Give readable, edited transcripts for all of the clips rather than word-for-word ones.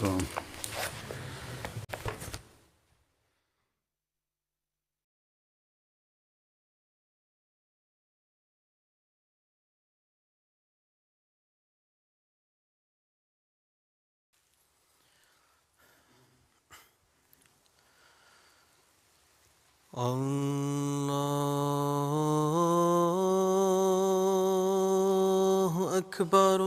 السلام. الله أكبر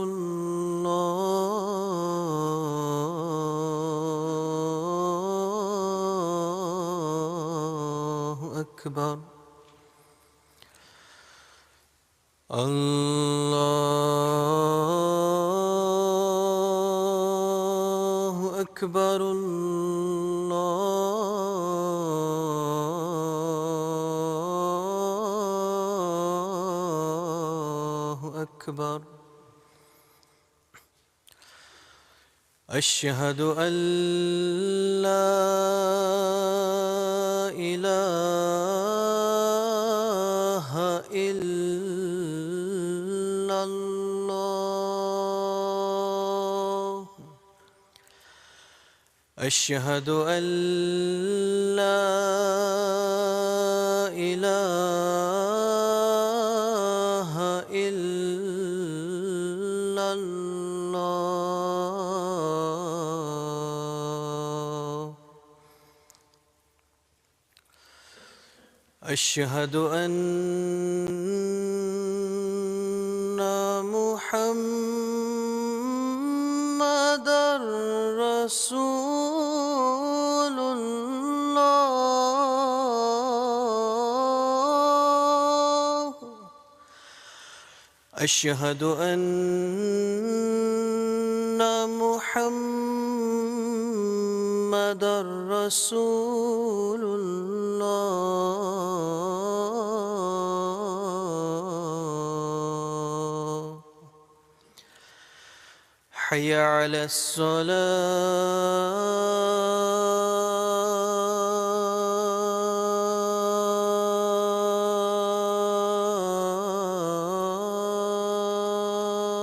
الله أكبر الله أكبر الله أكبر أشهد أن لا إله إلا الله أشهد أن لا إله إلا الله أشهد أن محمدًا رسول الله أشهد أن محمدًا رسول الله حي على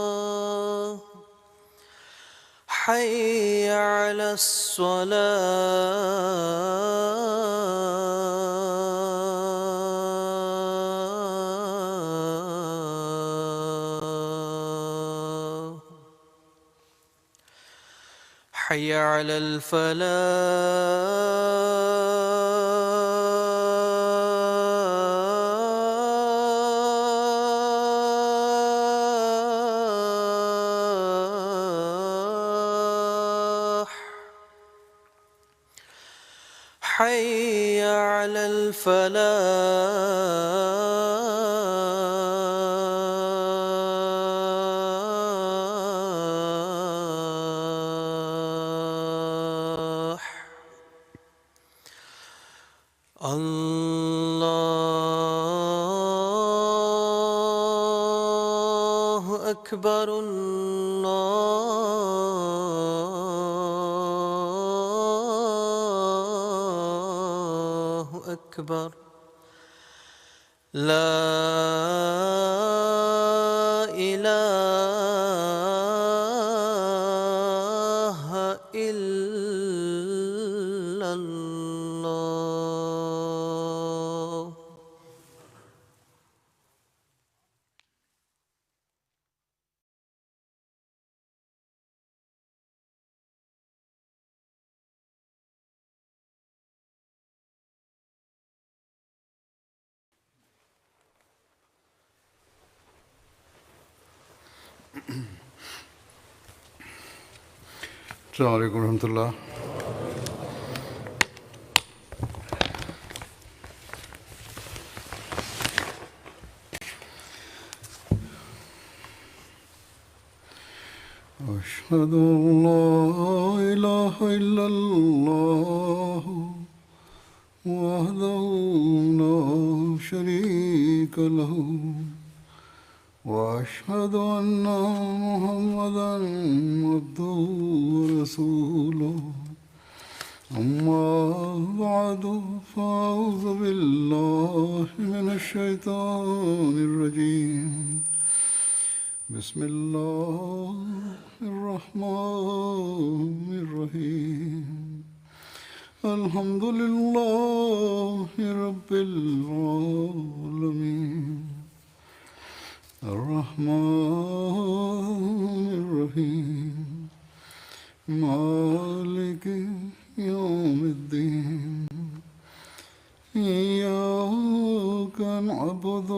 الصلاة حي على الصلاة حي على الفلاح حي على الفلاح الله أكبر الله أكبر لا إله إلا الله السلام عليكم ورحمة الله. أشهد أن لا إله إلا الله وحده لا شريك له وأشهد أن محمدًا عبده ورسوله أما بعد فأعوذ بالله من الشيطان الرجيم بسم الله الرحمن الرحيم الحمد لله رب العالمين الرحمن الرحيم مالك يوم الدين إياك نعبد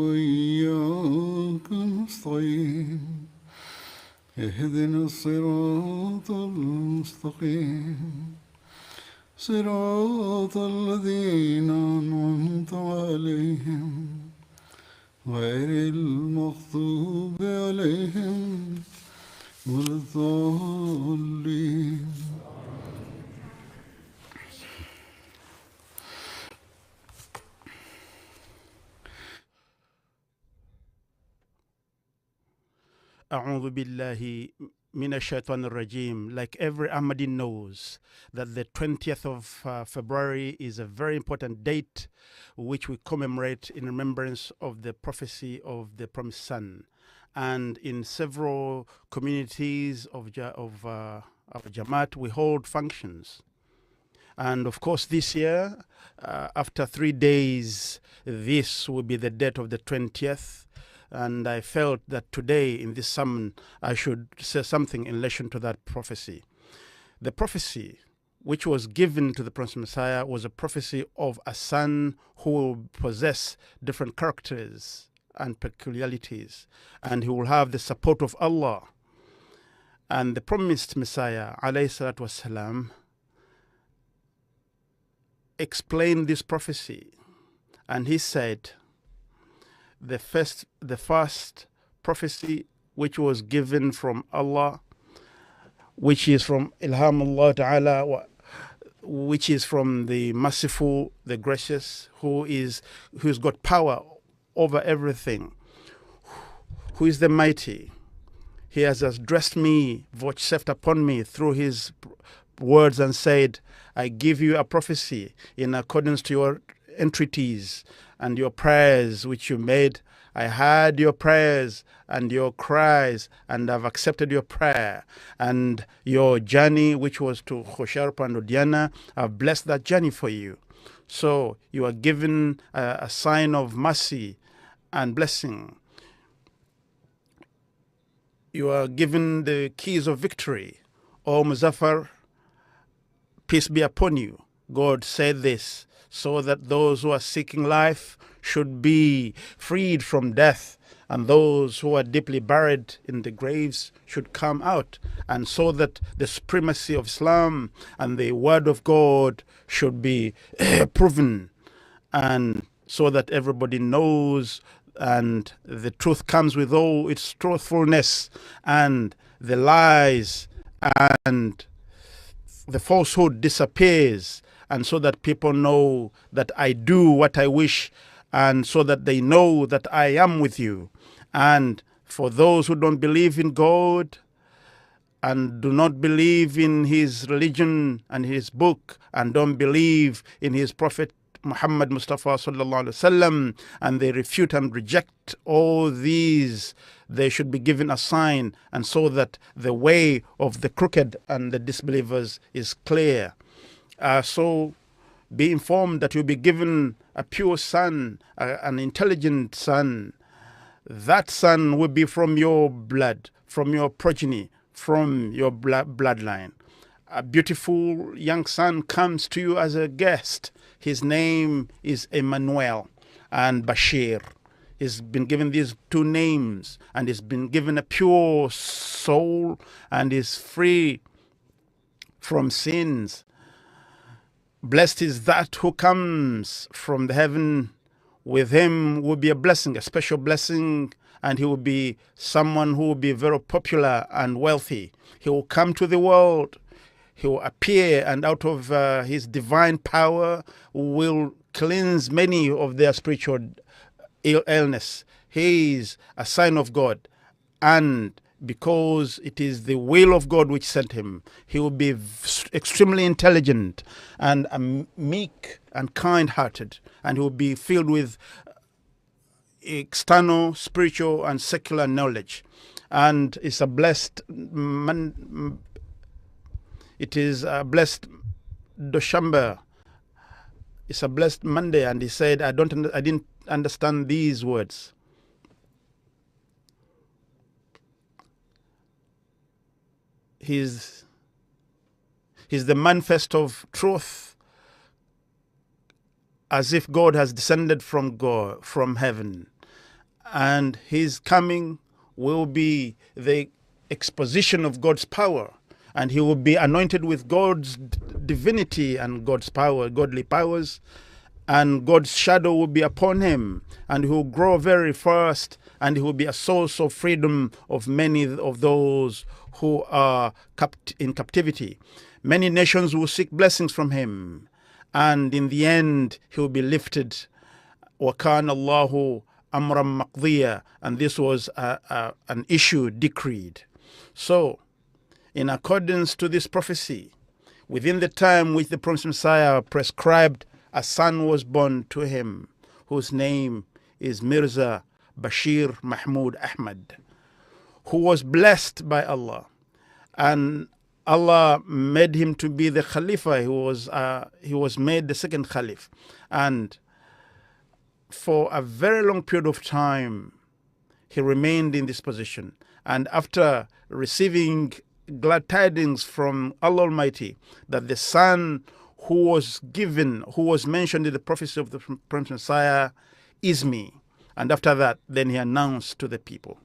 وإياك نستعين اهدنا الصراط المستقيم صراط الذين أنعمت عليهم غير المغضوب عليهم ولا الضالين. A'udhu billahi minash shaitanir rajim. Like every Ahmadi knows that the 20th of February is a very important date which we commemorate in remembrance of the prophecy of the promised son. And in several communities of Jamaat, we hold functions. And of course, this year, after 3 days, this will be the date of the 20th. And I felt that today in this sermon, I should say something in relation to that prophecy. The prophecy which was given to the Prophet Messiah was a prophecy of a son who will possess different characters and peculiarities, and he will have the support of Allah. And the promised Messiah, alayhi salatu wasalam, explained this prophecy, and he said, the first prophecy which was given from Allah, which is from Ilham Allah Ta'ala, which is from the merciful, the gracious, who's got power over everything, who is the mighty. He has addressed me, vouchsafed upon me through his words and said, I give you a prophecy in accordance to your entreaties and your prayers which you made. I heard your prayers and your cries, and I've accepted your prayer. And your journey, which was to Khosharp and Odiana, I've blessed that journey for you. So you are given a sign of mercy and blessing. You are given the keys of victory. O Muzaffar, peace be upon you. God said this, so that those who are seeking life should be freed from death, and those who are deeply buried in the graves should come out, and so that the supremacy of Islam and the word of God should be proven, and so that everybody knows, and the truth comes with all its truthfulness, and the lies and the falsehood disappears, and so that people know that I do what I wish, and so that they know that I am with you. And for those who don't believe in God and do not believe in his religion and his book, and don't believe in his prophet Muhammad Mustafa sallallahu alaihi wasallam, and they refute and reject all these, they should be given a sign, and so that the way of the crooked and the disbelievers is clear. So be informed that you'll be given a pure son, an intelligent son. That son will be from your blood, from your progeny, from your bloodline. A beautiful young son comes to you as a guest. His name is Emmanuel and Bashir. He's been given these two names, and he's been given a pure soul, and is free from sins. Blessed is that who comes from the heaven. With him will be a blessing, a special blessing, and he will be someone who will be very popular and wealthy. He will come to the world. He will appear, and out of his divine power will cleanse many of their spiritual illness. He is a sign of God, and because it is the will of God which sent him, he will be extremely intelligent and meek and kind-hearted, and he will be filled with external, spiritual, and secular knowledge. And it's a blessed it is a blessed Doshamber. It's a blessed Monday, and he said, I didn't understand these words. He's the manifest of truth, as if God has descended from heaven, and his coming will be the exposition of God's power, and he will be anointed with God's divinity and God's power, godly powers, and God's shadow will be upon him, and he will grow very fast, and he will be a source of freedom of many of those who are in captivity. Many nations will seek blessings from him, and in the end he will be lifted. وَكَانَ اللَّهُ أَمْرًا مَقْضِيًّا, and this was an issue decreed. So, in accordance to this prophecy, within the time which the promised Messiah prescribed, a son was born to him, whose name is Mirza Bashir Mahmud Ahmad, who was blessed by Allah, and Allah made him to be the Khalifa. He was made the second Khalif, and for a very long period of time he remained in this position. And after receiving glad tidings from Allah Almighty that the son who was mentioned in the prophecy of the Prophet Messiah is me, and after that, then he announced to the people.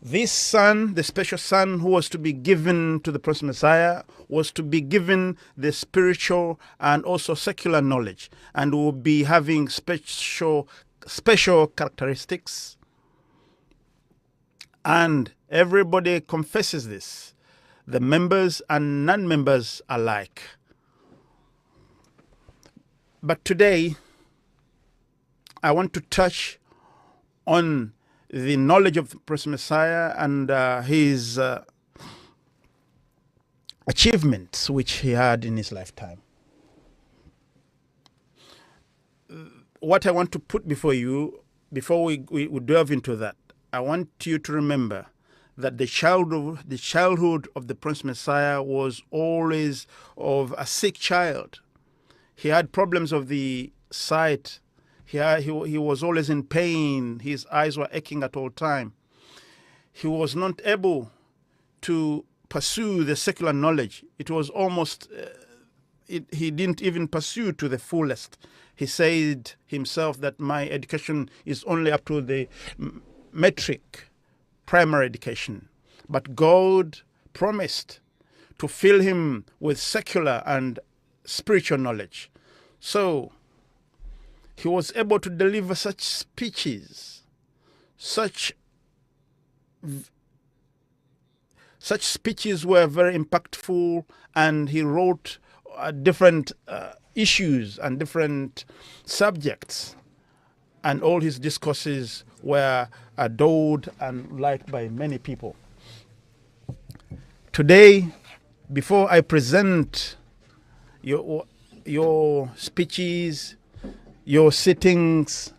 This son, the special son who was to be given to the Prophet Messiah, was to be given the spiritual and also secular knowledge, and will be having special characteristics. And everybody confesses this, the members and non-members alike. But today, I want to touch on the knowledge of the Prophet Messiah and his achievements which he had in his lifetime. What I want to put before you, before we delve into that, I want you to remember that the childhood of the Prophet Messiah was always of a sick child. He had problems of the sight. He was always in pain. His eyes were aching at all time. He was not able to pursue the secular knowledge. It was almost, he didn't even pursue to the fullest. He said himself that my education is only up to the metric, primary education. But God promised to fill him with secular and spiritual knowledge. So he was able to deliver such speeches, such speeches were very impactful, and he wrote different issues and different subjects, and all his discourses were adored and liked by many people. Today, before I present your speeches, your sittings,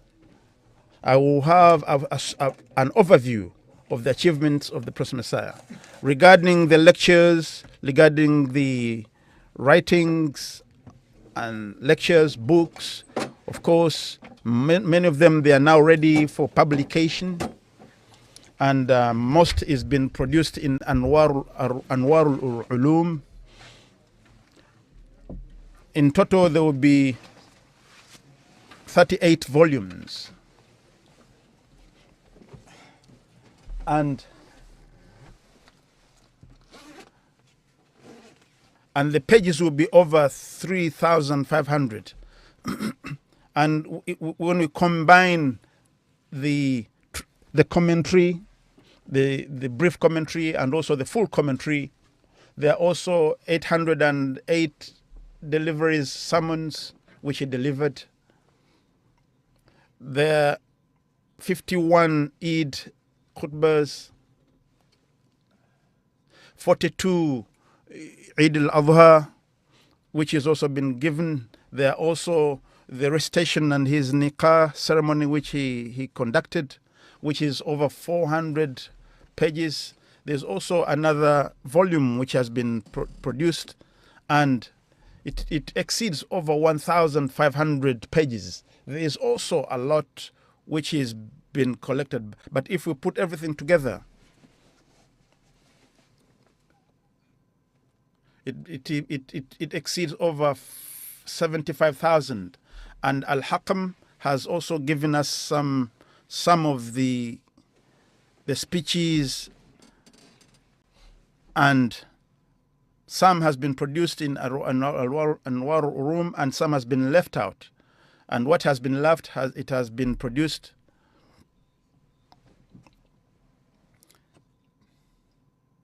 I will have an overview of the achievements of the Prophet Messiah regarding the lectures, regarding the writings and lectures, books. Of course, many of them, they are now ready for publication, and most is been produced in Anwarul Ulum. In total, there will be 38 volumes. And the pages will be over 3,500. And when we combine the commentary, the brief commentary, and also the full commentary, there are also 808 deliveries, sermons, which he delivered. There are 51 Eid khutbahs, 42 Eid al-Adha, which has also been given. There are also the recitation and his nikah ceremony which he conducted, which is over 400 pages. There's also another volume which has been produced, and it exceeds over 1,500 pages. There is also a lot which is been collected, but if we put everything together, it exceeds over 75,000. And Al-Hakam has also given us some of the speeches, and some has been produced in Anwar room, and some has been left out. And what has been left has been produced.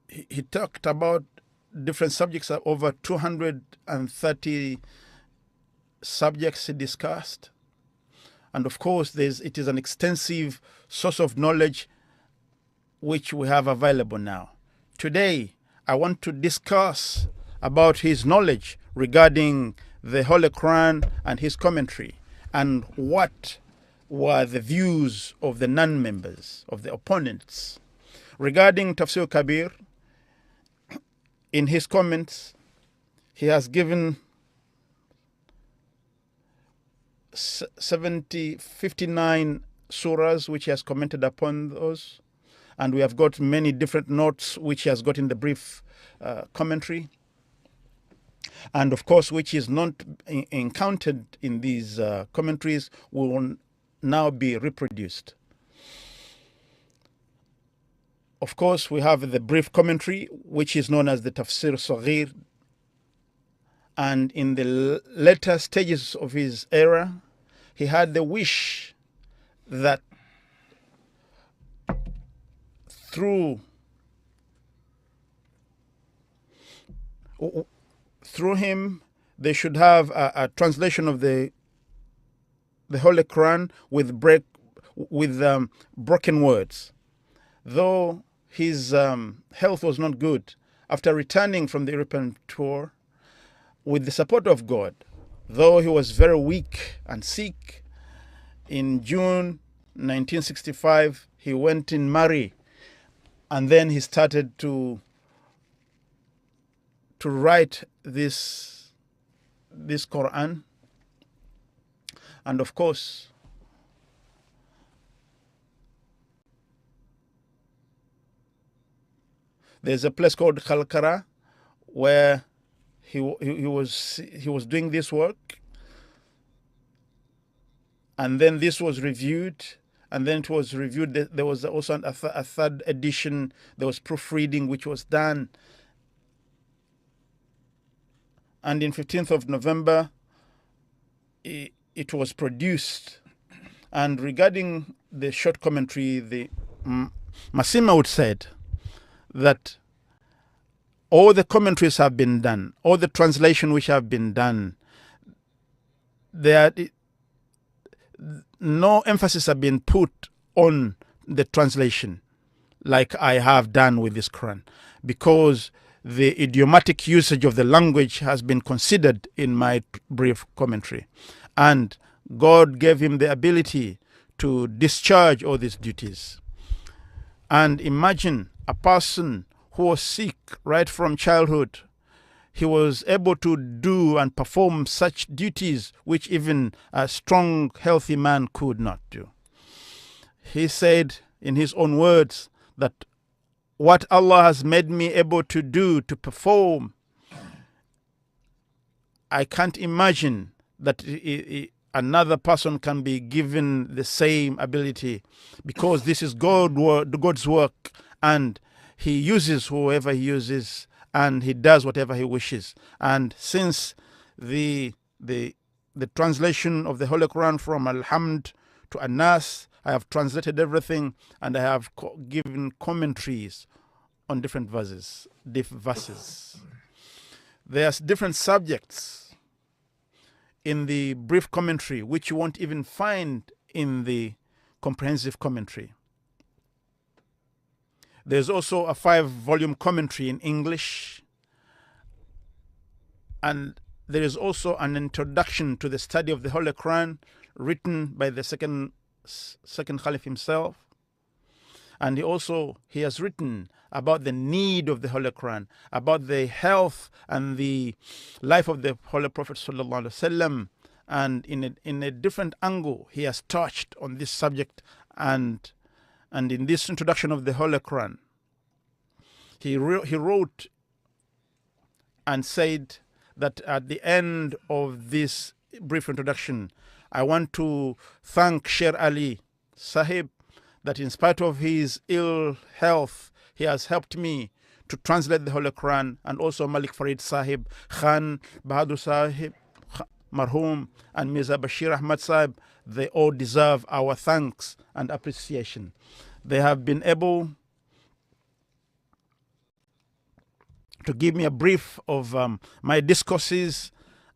He talked about different subjects, over 230 subjects he discussed. And of course, it is an extensive source of knowledge which we have available now. Today, I want to discuss about his knowledge regarding the Holy Quran and his commentary, and what were the views of the non-members, of the opponents. Regarding Tafsir Kabir, in his comments, he has given 59 surahs which he has commented upon those, and we have got many different notes which he has got in the brief commentary, and of course which is not encountered in these commentaries will now be reproduced. Of course, we have the brief commentary, which is known as the Tafsir Saghir. And in the later stages of his era, he had the wish that through him, they should have a translation of the Holy Quran with broken words. Though his health was not good, after returning from the European tour, with the support of God, though he was very weak and sick, in June 1965, he went in Mari, and then he started to write this Quran. And of course, there's a place called Khalkara where he was doing this work, and then this was reviewed, and then it was reviewed. There was also a third edition. There was proofreading which was done, and in 15th of November it was produced. And regarding the short commentary, the Massima said that all the commentaries have been done, all the translation which have been done, no emphasis have been put on the translation like I have done with this Quran, because the idiomatic usage of the language has been considered in my brief commentary, and God gave him the ability to discharge all these duties. And imagine a person who was sick right from childhood. He was able to do and perform such duties which even a strong, healthy man could not do. He said in his own words that what Allah has made me able to do, to perform, I can't imagine that another person can be given the same ability, because this is God's work, and he uses whoever he uses, and he does whatever he wishes. And since the translation of the Holy Quran from Al-Hamd to An-Nas, I have translated everything, and I have given commentaries on different verses. There's different subjects in the brief commentary which you won't even find in the comprehensive commentary. There's also a 5-volume commentary in English, and there is also an introduction to the study of the Holy Quran written by the second Caliph himself. And he has written about the need of the Holy Quran, about the health and the life of the Holy Prophet Sallallahu Alaihi Wasallam. And in a different angle, he has touched on this subject. And in this introduction of the Holy Quran, he wrote and said that at the end of this brief introduction, I want to thank Sher Ali Sahib that in spite of his ill health, he has helped me to translate the Holy Quran, and also Malik Farid Sahib, Khan Bahadur Sahib, Marhum, and Mirza Bashir Ahmad Sahib. They all deserve our thanks and appreciation. They have been able to give me a brief of my discourses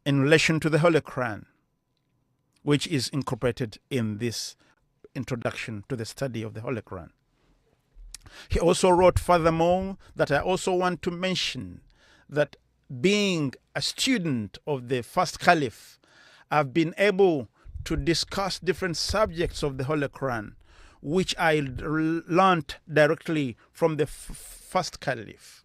in relation to the Holy Quran, which is incorporated in this introduction to the study of the Holy Quran. He also wrote furthermore that I also want to mention that being a student of the first Caliph, I've been able to discuss different subjects of the Holy Quran, which I learned directly from the first Caliph.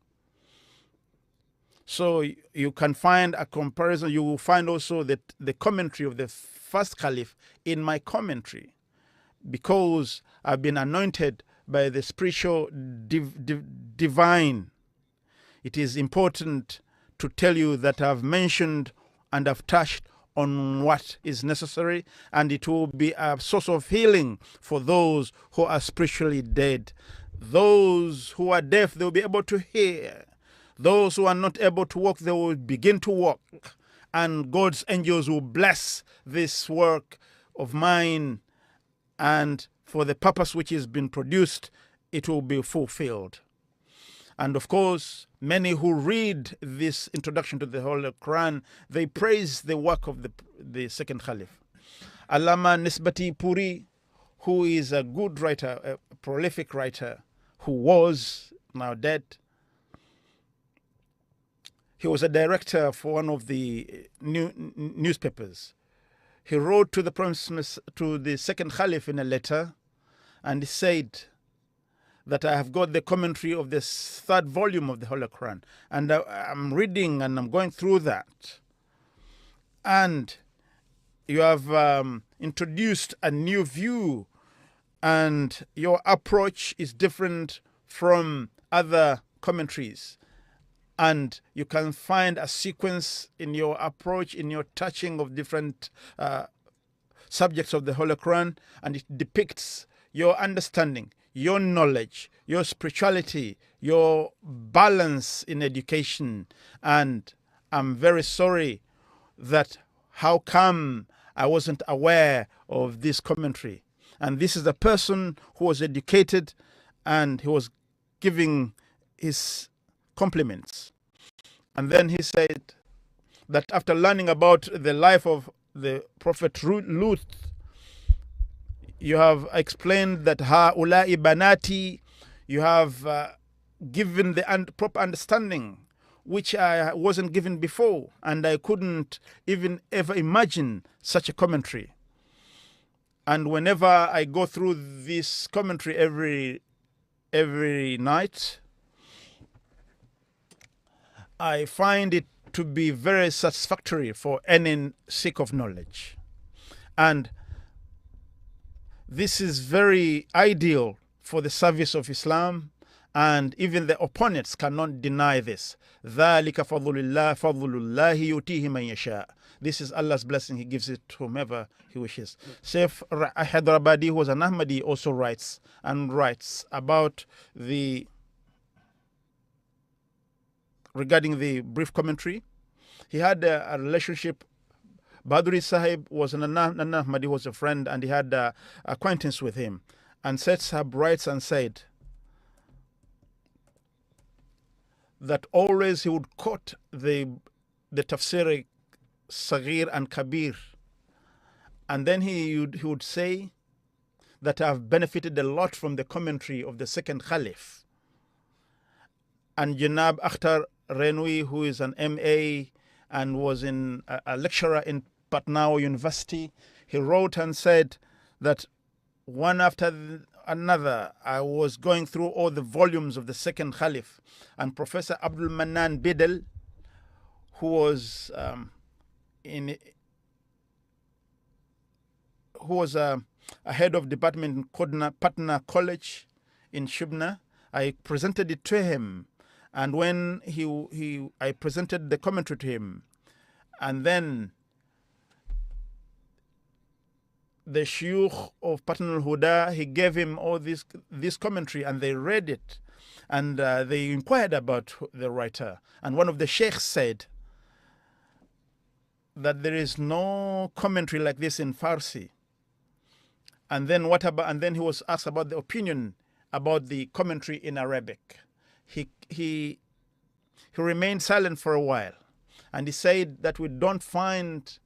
So you can find a comparison. You will find also that the commentary of the first Caliph in my commentary, because I've been anointed by the spiritual divine. It is important to tell you that I've mentioned and I've touched on what is necessary, and it will be a source of healing for those who are spiritually dead. Those who are deaf, they'll be able to hear. Those who are not able to walk, they will begin to walk. And God's angels will bless this work of mine, and for the purpose which has been produced, it will be fulfilled. And of course, many who read this introduction to the Holy Quran, they praise the work of the second Caliph. Allama Nisbati Puri, who is a good writer, a prolific writer, who was now dead. He was a director for one of the newspapers. He wrote to the second Caliph in a letter, and he said that I have got the commentary of the third volume of the Holy Quran, and I'm reading and I'm going through that. And you have introduced a new view, and your approach is different from other commentaries. And you can find a sequence in your approach, in your touching of different subjects of the Holy Quran, and it depicts your understanding, your knowledge, your spirituality, your balance in education. And I'm very sorry that how come I wasn't aware of this commentary. And this is a person who was educated, and he was giving his compliments. And then he said that after learning about the life of the Prophet Lut, you have explained that ha'ula'i banati, you have given the proper understanding, which I wasn't given before, and I couldn't even ever imagine such a commentary. And whenever I go through this commentary every night, I find it to be very satisfactory for any seeker of knowledge. And this is very ideal for the service of Islam, and even the opponents cannot deny this. ذَلِكَ فَضْلُ اللَّهِ يُؤْتِيهِ مَن يَشَاءُ. This is Allah's blessing. He gives it to whomever He wishes. Shaykh Hyderabadi, who was an Ahmadi, also writes about regarding the brief commentary. He had a relationship. Baduri Sahib was an Ahmadi, was a friend, and he had acquaintance with him. And Said Sahib writes and said that always he would quote the tafsir Saghir and Kabir, and then he would say that I've benefited a lot from the commentary of the second Caliph. And Janab Akhtar Renwi, who is an MA and was a lecturer in Patna University. He wrote and said that one after another, I was going through all the volumes of the second Caliph, and Professor Abdul Manan Bidel, who was a head of department in Patna College in Shubna, I presented it to him, and when I presented the commentary to him, and then the Shuyukh of Patna al-Huda, he gave him all this commentary, and they read it, and they inquired about the writer. And one of the sheikhs said that there is no commentary like this in Farsi. And then he was asked about the opinion about the commentary in Arabic. He remained silent for a while, and he said that we don't find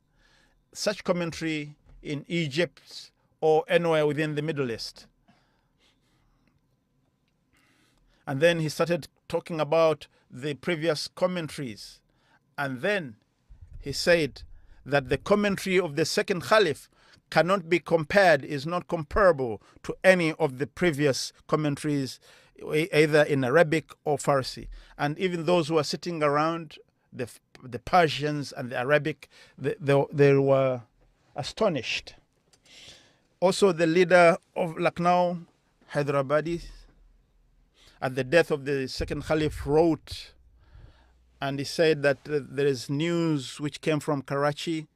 such commentary in Egypt or anywhere within the Middle East. And then he started talking about the previous commentaries. And then he said that the commentary of the second Caliph cannot be compared, is not comparable to any of the previous commentaries, either in Arabic or Farsi. And even those who are sitting around, the Persians and the Arabic, they were astonished. Also, the leader of Lucknow, Hyderabadi, at the death of the second Caliph, wrote, and he said that there is news which came from Karachi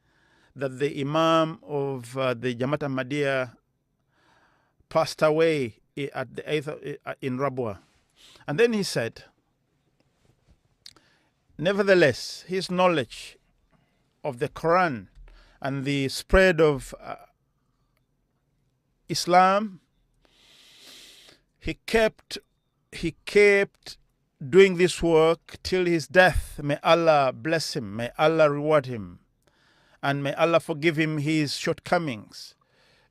that the Imam of the Jamaat Ahmadiyya passed away at the 8th in Rabwa. And then he said, nevertheless, his knowledge of the Quran and the spread of Islam, he kept doing this work till his death. May Allah bless him, may Allah reward him, and may Allah forgive him his shortcomings,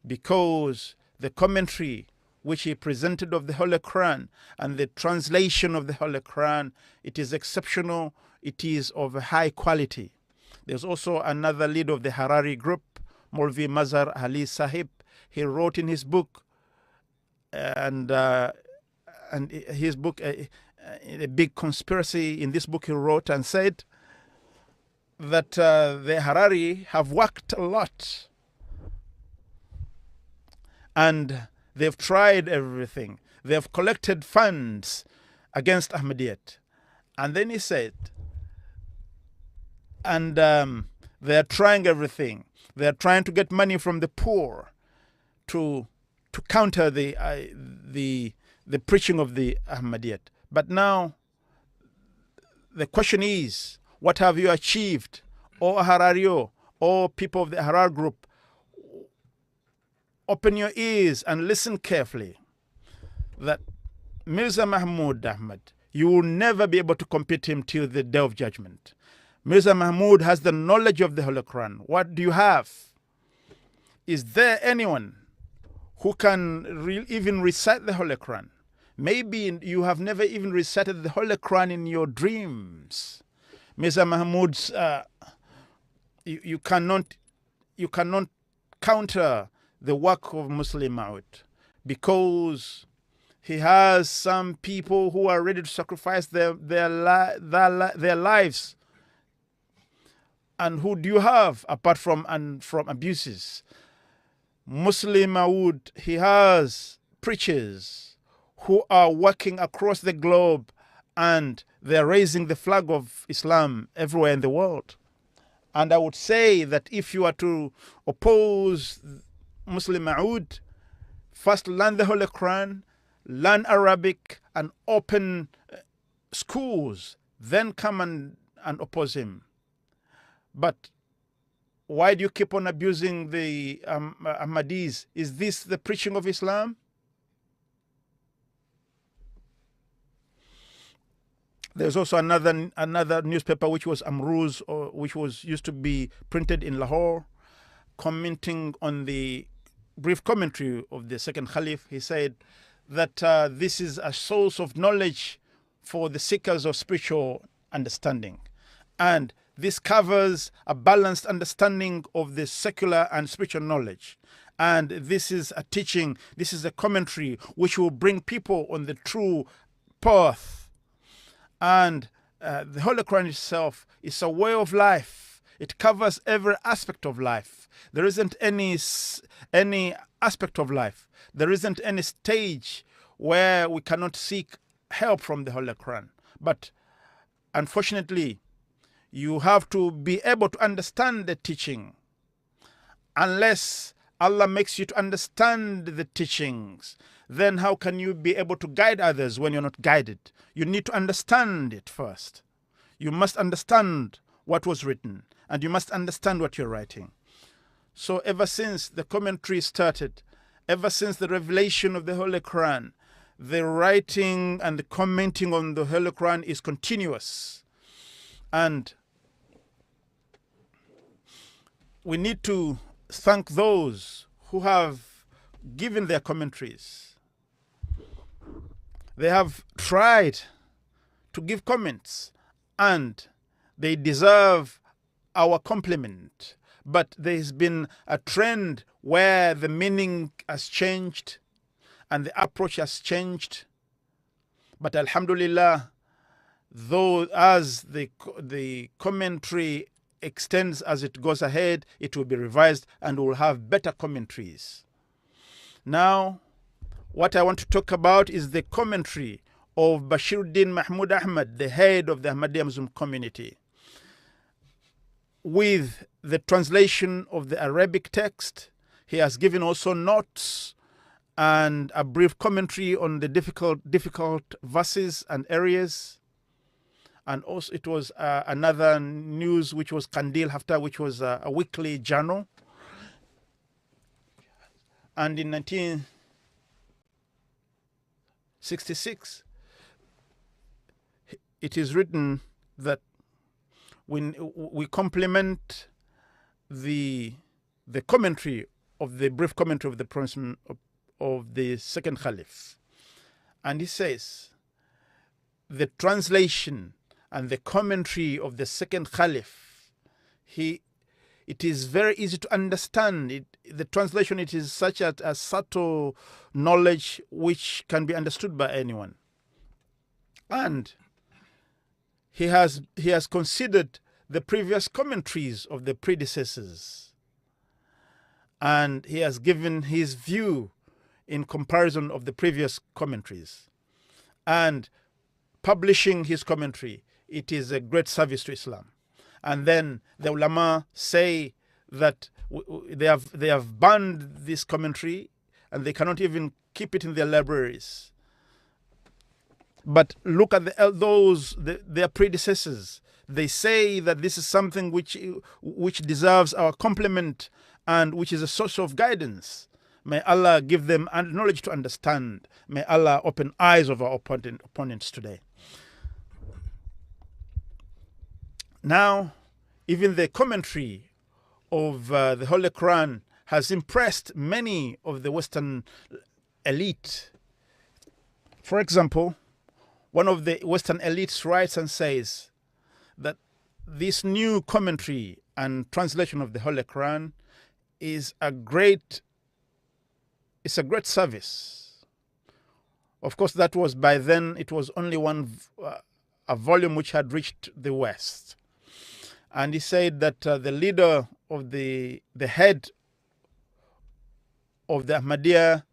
because the commentary which he presented of the Holy Quran and the translation of the Holy Quran, it is exceptional, it is of a high quality. There's also another leader of the Harari group, Maulvi Mazhar Ali Sahib. He wrote in his book, and his book, a big conspiracy. In this book he wrote and said that the Harari have worked a lot, and they've tried everything. They've collected funds against Ahmadiyya. And then he said, and they are trying everything. They are trying to get money from the poor to counter the preaching of the Ahmadiyya. But now the question is, what have you achieved, O Harario, O people of the Harar group? Open your ears and listen carefully. That Mirza Mahmud Ahmad, you will never be able to compete him till the day of judgment. Mirza Mahmud has the knowledge of the Holy Quran. What do you have? Is there anyone who can even recite the Holy Quran? Maybe you have never even recited the Holy Quran in your dreams. Mirza Mahmud's, you cannot counter the work of Muslim Maud, because he has some people who are ready to sacrifice their lives. And who do you have apart from abuses? Muslim Maud, he has preachers who are working across the globe, and they're raising the flag of Islam everywhere in the world. And I would say that if you are to oppose Muslim Maud, first learn the Holy Quran, learn Arabic, and open schools, then come and oppose him. But why do you keep on abusing the Ahmadis? Is this the preaching of Islam? There's also another newspaper which was Amruz, which was used to be printed in Lahore, commenting on the brief commentary of the second Caliph. He said that this is a source of knowledge for the seekers of spiritual understanding. And this covers a balanced understanding of the secular and spiritual knowledge. And this is a teaching, this is a commentary which will bring people on the true path. And the Holy Quran itself is a way of life. It covers every aspect of life. There isn't any aspect of life. There isn't any stage where we cannot seek help from the Holy Quran. But unfortunately, you have to be able to understand the teaching. Unless Allah makes you to understand the teachings, then how can you be able to guide others when you're not guided? You need to understand it first. You must understand what was written, and you must understand what you're writing. So ever since the commentary started, ever since the revelation of the Holy Quran, the writing and the commenting on the Holy Quran is continuous. And we need to thank those who have given their commentaries. They have tried to give comments, and they deserve our compliment. But there has been a trend where the meaning has changed and the approach has changed. But alhamdulillah, though as the commentary extends as it goes ahead, it will be revised and we'll have better commentaries. Now, what I want to talk about is the commentary of Bashiruddin Mahmud Ahmad, the head of the Ahmadiyya Muslim community, with the translation of the Arabic text. He has given also notes and a brief commentary on the difficult verses and areas. And also it was another news, which was Kandil Haftar, which was a weekly journal. And in 1966, it is written that when we complement the commentary of the brief commentary of the pronouncement of the second Caliph, and he says the translation and the commentary of the second Caliph, it is very easy to understand. The translation, it is such a subtle knowledge which can be understood by anyone. And he has considered the previous commentaries of the predecessors, and he has given his view in comparison of the previous commentaries. And publishing his commentary, it is a great service to Islam. And then the ulama say that they have banned this commentary and they cannot even keep it in their libraries. But look at their predecessors. They say that this is something which deserves our compliment and which is a source of guidance. May Allah give them knowledge to understand. May Allah open eyes of our opponents today. Now, even the commentary of the Holy Quran has impressed many of the Western elite. For example, one of the Western elites writes and says that this new commentary and translation of the Holy Quran is a great service. Of course, that was by then, it was only a volume which had reached the West. And he said that the leader of the head of the Ahmadiyya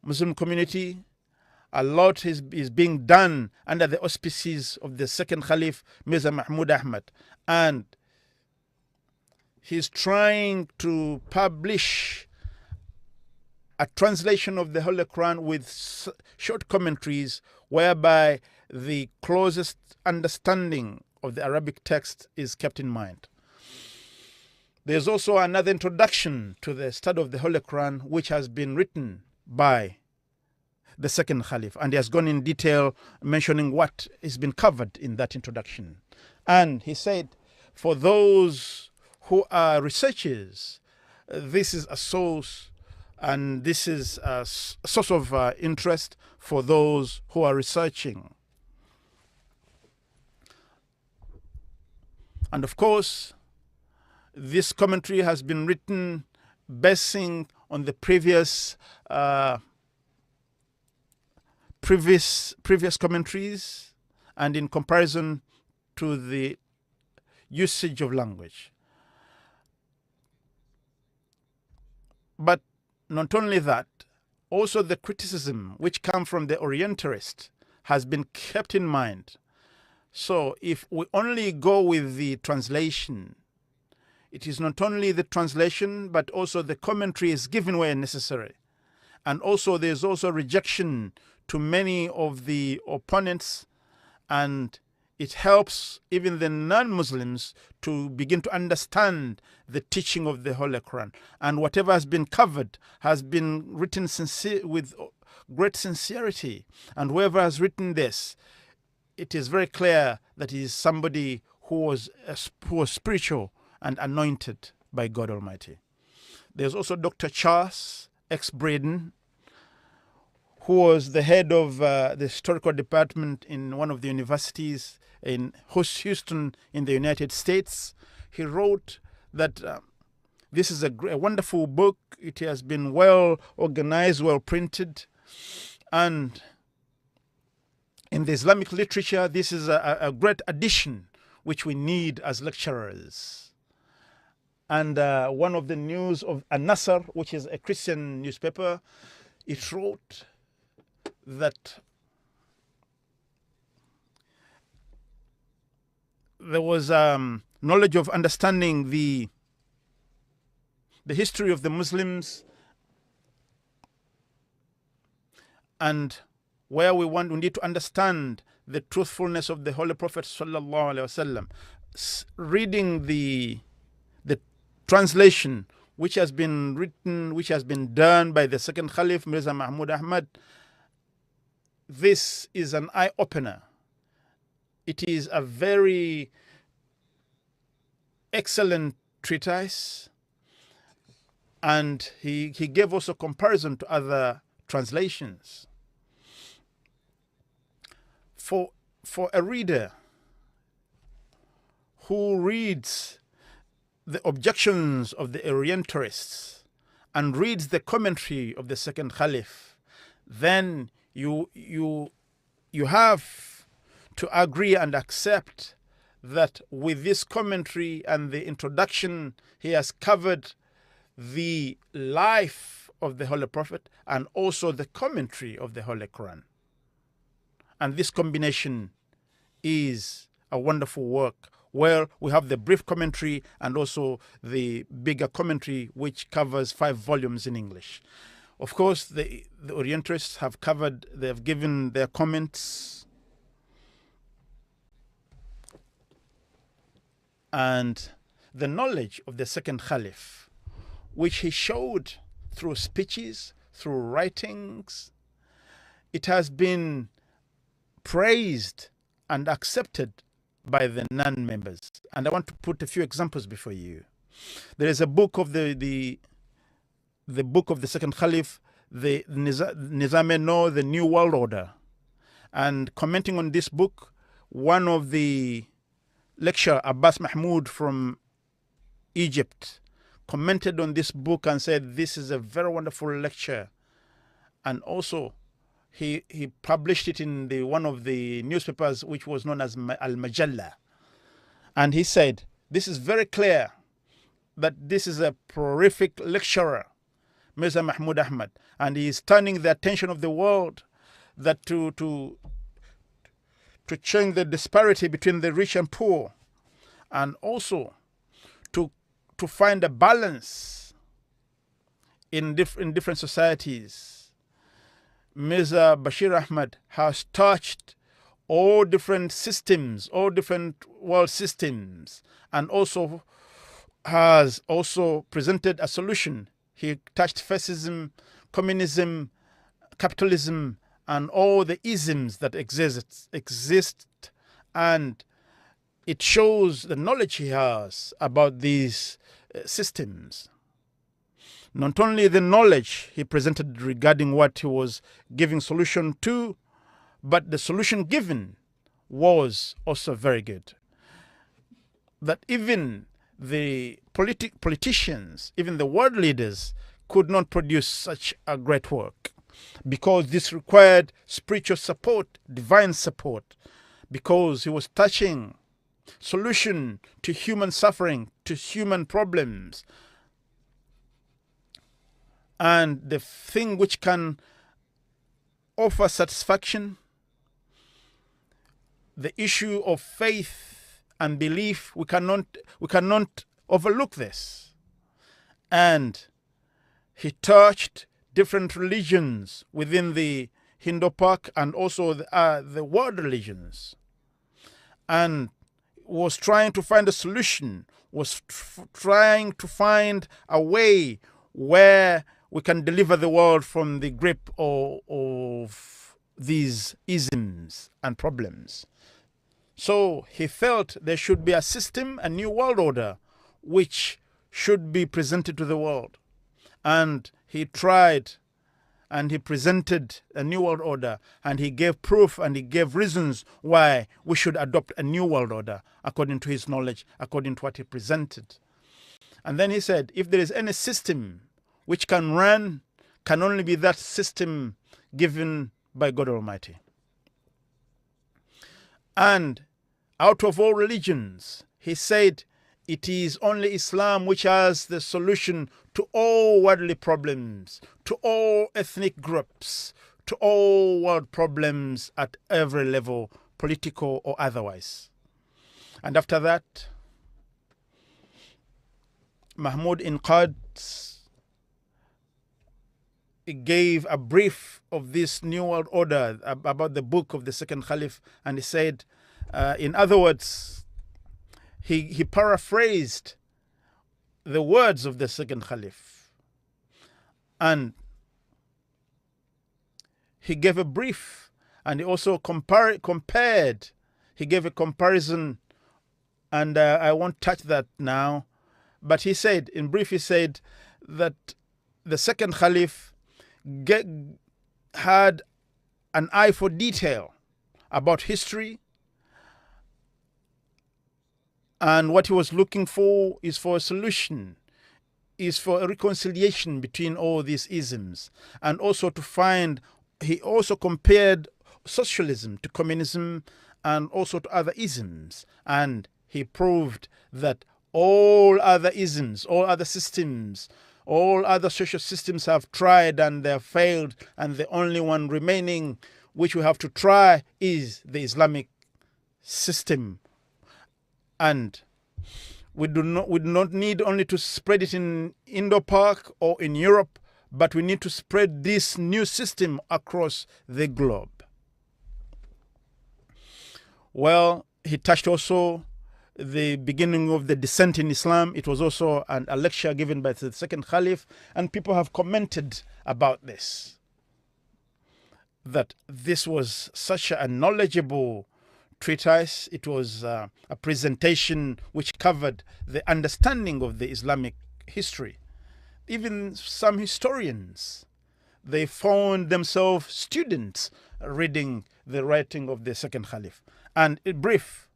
Muslim community, a lot is being done under the auspices of the second Caliph, Mirza Mahmud Ahmad. And he's trying to publish a translation of the Holy Quran with short commentaries whereby the closest understanding of the Arabic text is kept in mind. There's also another introduction to the study of the Holy Quran which has been written by the second Caliph, and he has gone in detail mentioning what has been covered in that introduction. And he said, for those who are researchers, this is a source, and this is a source of interest for those who are researching. And of course, this commentary has been written basing on the previous commentaries and in comparison to the usage of language. But not only that, also the criticism which comes from the Orientalist has been kept in mind. So if we only go with the translation, it is not only the translation, but also the commentary is given where necessary. And also there's also rejection to many of the opponents, and it helps even the non-Muslims to begin to understand the teaching of the Holy Quran. And whatever has been covered has been written with great sincerity. And whoever has written this, it is very clear that he is somebody who was spiritual and anointed by God Almighty. There's also Dr. Charles X. Braden, who was the head of the historical department in one of the universities in Houston in the United States. He wrote that this is a wonderful book. It has been well organized, well printed, and in the Islamic literature, this is a great addition which we need as lecturers. And one of the news of An-Nasr, which is a Christian newspaper, it wrote that there was knowledge of understanding the history of the Muslims, and where we need to understand the truthfulness of the Holy Prophet sallallahu alaihi wasallam. Reading the translation which has been written, which has been done by the second Caliph, Mirza Ahmad, this is an eye-opener. It is a very excellent treatise, and he gave us a comparison to other translations. For a reader who reads the objections of the Orientalists and reads the commentary of the second Caliph, then you have to agree and accept that with this commentary and the introduction, he has covered the life of the Holy Prophet and also the commentary of the Holy Quran. And this combination is a wonderful work, where we have the brief commentary and also the bigger commentary, which covers 5 volumes in English. Of course, the Orientalists have covered, they have given their comments, and the knowledge of the second Caliph, which he showed through speeches, through writings, it has been praised and accepted by the non-members. And I want to put a few examples before you. There is a book of the book of the second Caliph, the Nizam-e-No, the New World Order. And commenting on this book, one of the lecturer, Abbas Mahmoud from Egypt, commented on this book and said, this is a very wonderful lecture. And also, he published it in one of the newspapers, which was known as Al-Majalla. And he said, this is very clear that this is a prolific lecturer, Mirza Mahmud Ahmad, and he is turning the attention of the world that to change the disparity between the rich and poor, and also to find a balance in different societies. Mirza Bashir Ahmad has touched all different systems, all different world systems, and also has also presented a solution. He touched fascism, communism, capitalism, and all the isms that exist, and it shows the knowledge he has about these systems. Not only the knowledge he presented regarding what he was giving solution to, but the solution given was also very good. that even the politicians, even the world leaders, could not produce such a great work, because this required spiritual support, divine support, because he was touching solution to human suffering, to human problems. And the thing which can offer satisfaction, the issue of faith and belief, we cannot overlook this. And he touched different religions within the Hindu-Pak and also the world religions, and was trying to find a solution, was trying to find a way where we can deliver the world from the grip of these isms and problems. So he felt there should be a system, a new world order, which should be presented to the world. And he tried and he presented a new world order, and he gave proof and he gave reasons why we should adopt a new world order according to his knowledge, according to what he presented. And then he said, if there is any system which can run, can only be that system given by God Almighty. And out of all religions, he said, it is only Islam which has the solution to all worldly problems, to all ethnic groups, to all world problems at every level, political or otherwise. And after that, Mahmud Inqad gave a brief of this new world order about the book of the second Caliph, and he said, in other words, he paraphrased the words of the second Caliph, and he gave a brief, and he also compared. He gave a comparison, and I won't touch that now. But he said, in brief, he said that the second Caliph had an eye for detail about history, and what he was looking for is for a solution, is for a reconciliation between all these isms, and also to find, he also compared socialism to communism and also to other isms, and he proved that all other isms, all other systems, all other social systems have tried and they have failed, and the only one remaining which we have to try is the Islamic system. And we do not need only to spread it in Indo-Pak or in Europe, but we need to spread this new system across the globe. Well, he touched also the beginning of the descent in Islam. It was also a lecture given by the second Caliph, and people have commented about this, that this was such a knowledgeable treatise. It was a presentation which covered the understanding of the Islamic history. Even some historians, they found themselves students reading the writing of the second Caliph. And in brief,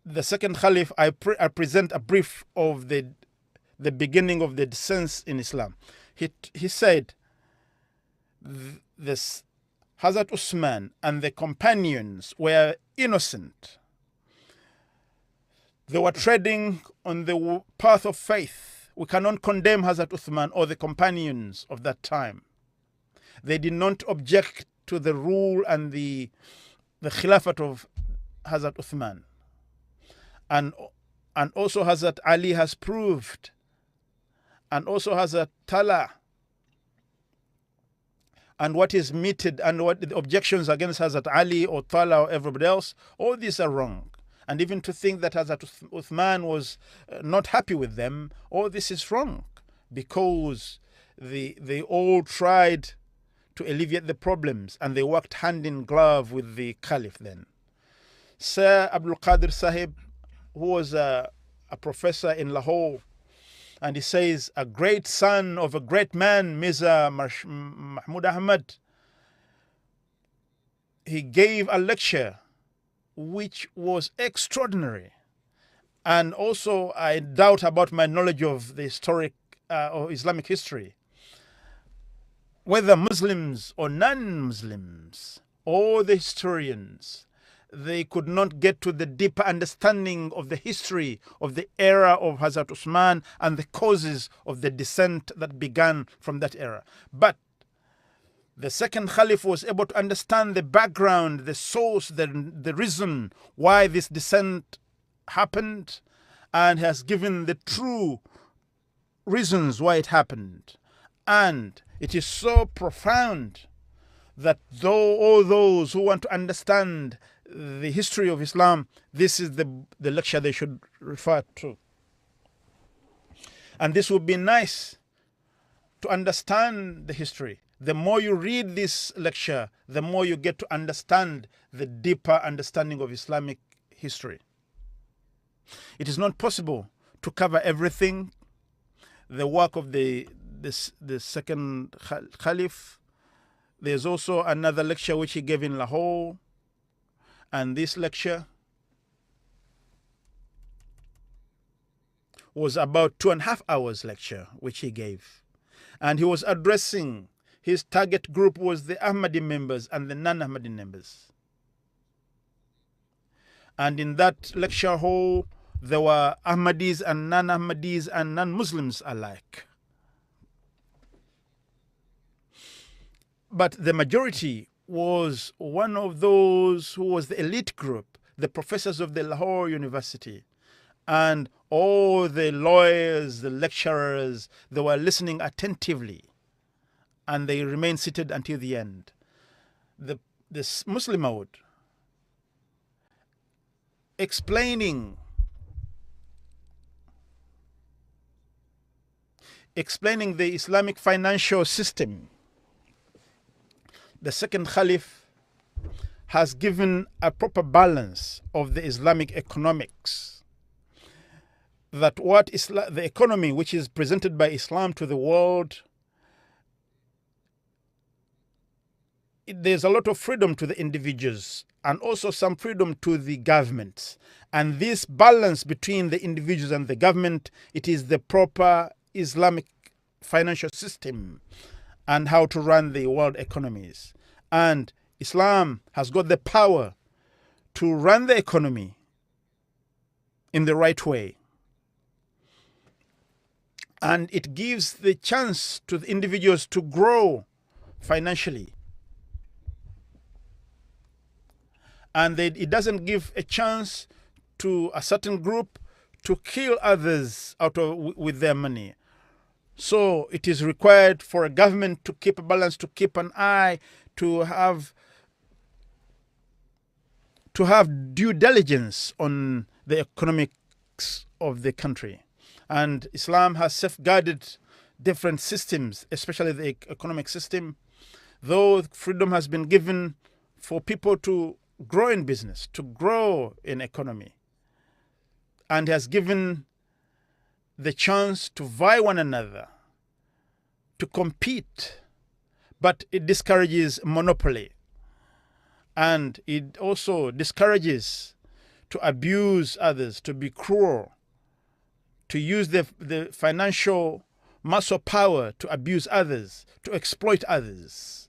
the second Caliph, I present a brief of the beginning of the descent in Islam. He said, this Hazrat Usman and the companions were innocent. They were treading on the path of faith. We cannot condemn Hazrat Uthman or the companions of that time. They did not object to the rule and the Khilafat of Hazrat Uthman. And also Hazrat Ali has proved, and also Hazrat Talha, and what is meted and what the objections against Hazrat Ali or Talha or everybody else, all these are wrong. And even to think that Hazrat Uthman was not happy with them, all this is wrong, because they all tried to alleviate the problems, and they worked hand in glove with the Caliph then. Sir Abdul Qadir Sahib, who was a professor in Lahore, and he says, a great son of a great man, Mirza Mahmud Ahmad, he gave a lecture which was extraordinary. And also, I doubt about my knowledge of the historic or Islamic history. Whether Muslims or non-Muslims, or the historians, they could not get to the deeper understanding of the history of the era of Hazrat Usman and the causes of the descent that began from that era. But the second Caliph was able to understand the background, the source, the reason why this descent happened, and has given the true reasons why it happened. And it is so profound that though all those who want to understand the history of Islam, this is the lecture they should refer to. And this would be nice to understand the history. The more you read this lecture, the more you get to understand the deeper understanding of Islamic history. It is not possible to cover everything. The work of the second Caliph. There's also another lecture which he gave in Lahore. And this lecture was about 2.5 hours lecture which he gave. And he was addressing, his target group was the Ahmadi members and the non-Ahmadi members. And in that lecture hall, there were Ahmadis and non-Ahmadis and non-Muslims alike. But the majority was one of those who was the elite group, the professors of the Lahore University, and all the lawyers, the lecturers, they were listening attentively, and they remained seated until the end. This Muslim Maud explaining the Islamic financial system. The second Caliph has given a proper balance of the Islamic economics. That what the economy which is presented by Islam to the world, there's a lot of freedom to the individuals and also some freedom to the governments. And this balance between the individuals and the government, it is the proper Islamic financial system and how to run the world economies. And Islam has got the power to run the economy in the right way. And it gives the chance to the individuals to grow financially. And it doesn't give a chance to a certain group to kill others with their money. So it is required for a government to keep a balance, to keep an eye, to have due diligence on the economics of the country. And Islam has safeguarded different systems, especially the economic system, though freedom has been given for people to grow in business, to grow in economy, and has given the chance to vie one another, to compete, but it discourages monopoly. And it also discourages to abuse others, to be cruel, to use the financial muscle power to abuse others, to exploit others.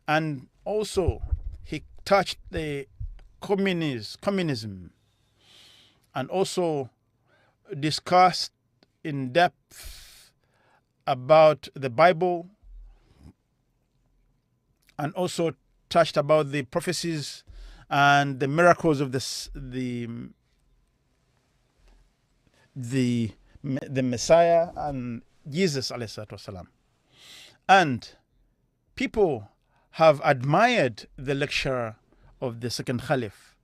And also, he touched the communism and also discussed in depth about the Bible and also touched about the prophecies and the miracles of the Messiah and Jesus alayhi salatu wasalam. And people have admired the lecture of the second Caliph,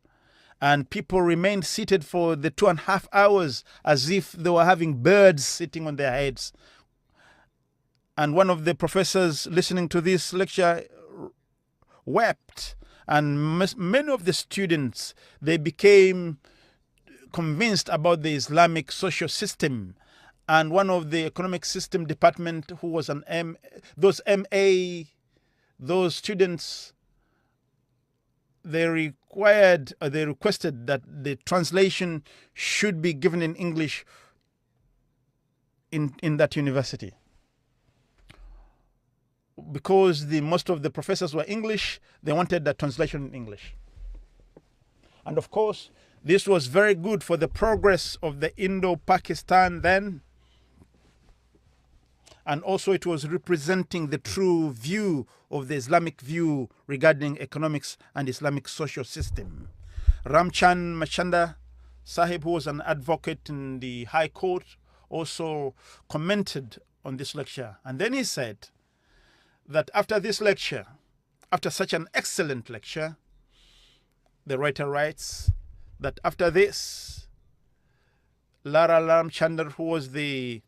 and people remained seated for the 2.5 hours as if they were having birds sitting on their heads. And one of the professors listening to this lecture wept, and many of the students, they became convinced about the Islamic social system. And one of the economic system department, who was those students, they requested that the translation should be given in English in that university. Because most of the professors were English, they wanted the translation in English. And of course, this was very good for the progress of the Indo-Pakistan then. And also it was representing the true view of the Islamic view regarding economics and Islamic social system. Ramchand Machanda Sahib, who was an advocate in the High Court, also commented on this lecture. And then he said that after this lecture, after such an excellent lecture, the writer writes that after this, Lara Ramchandar, who was the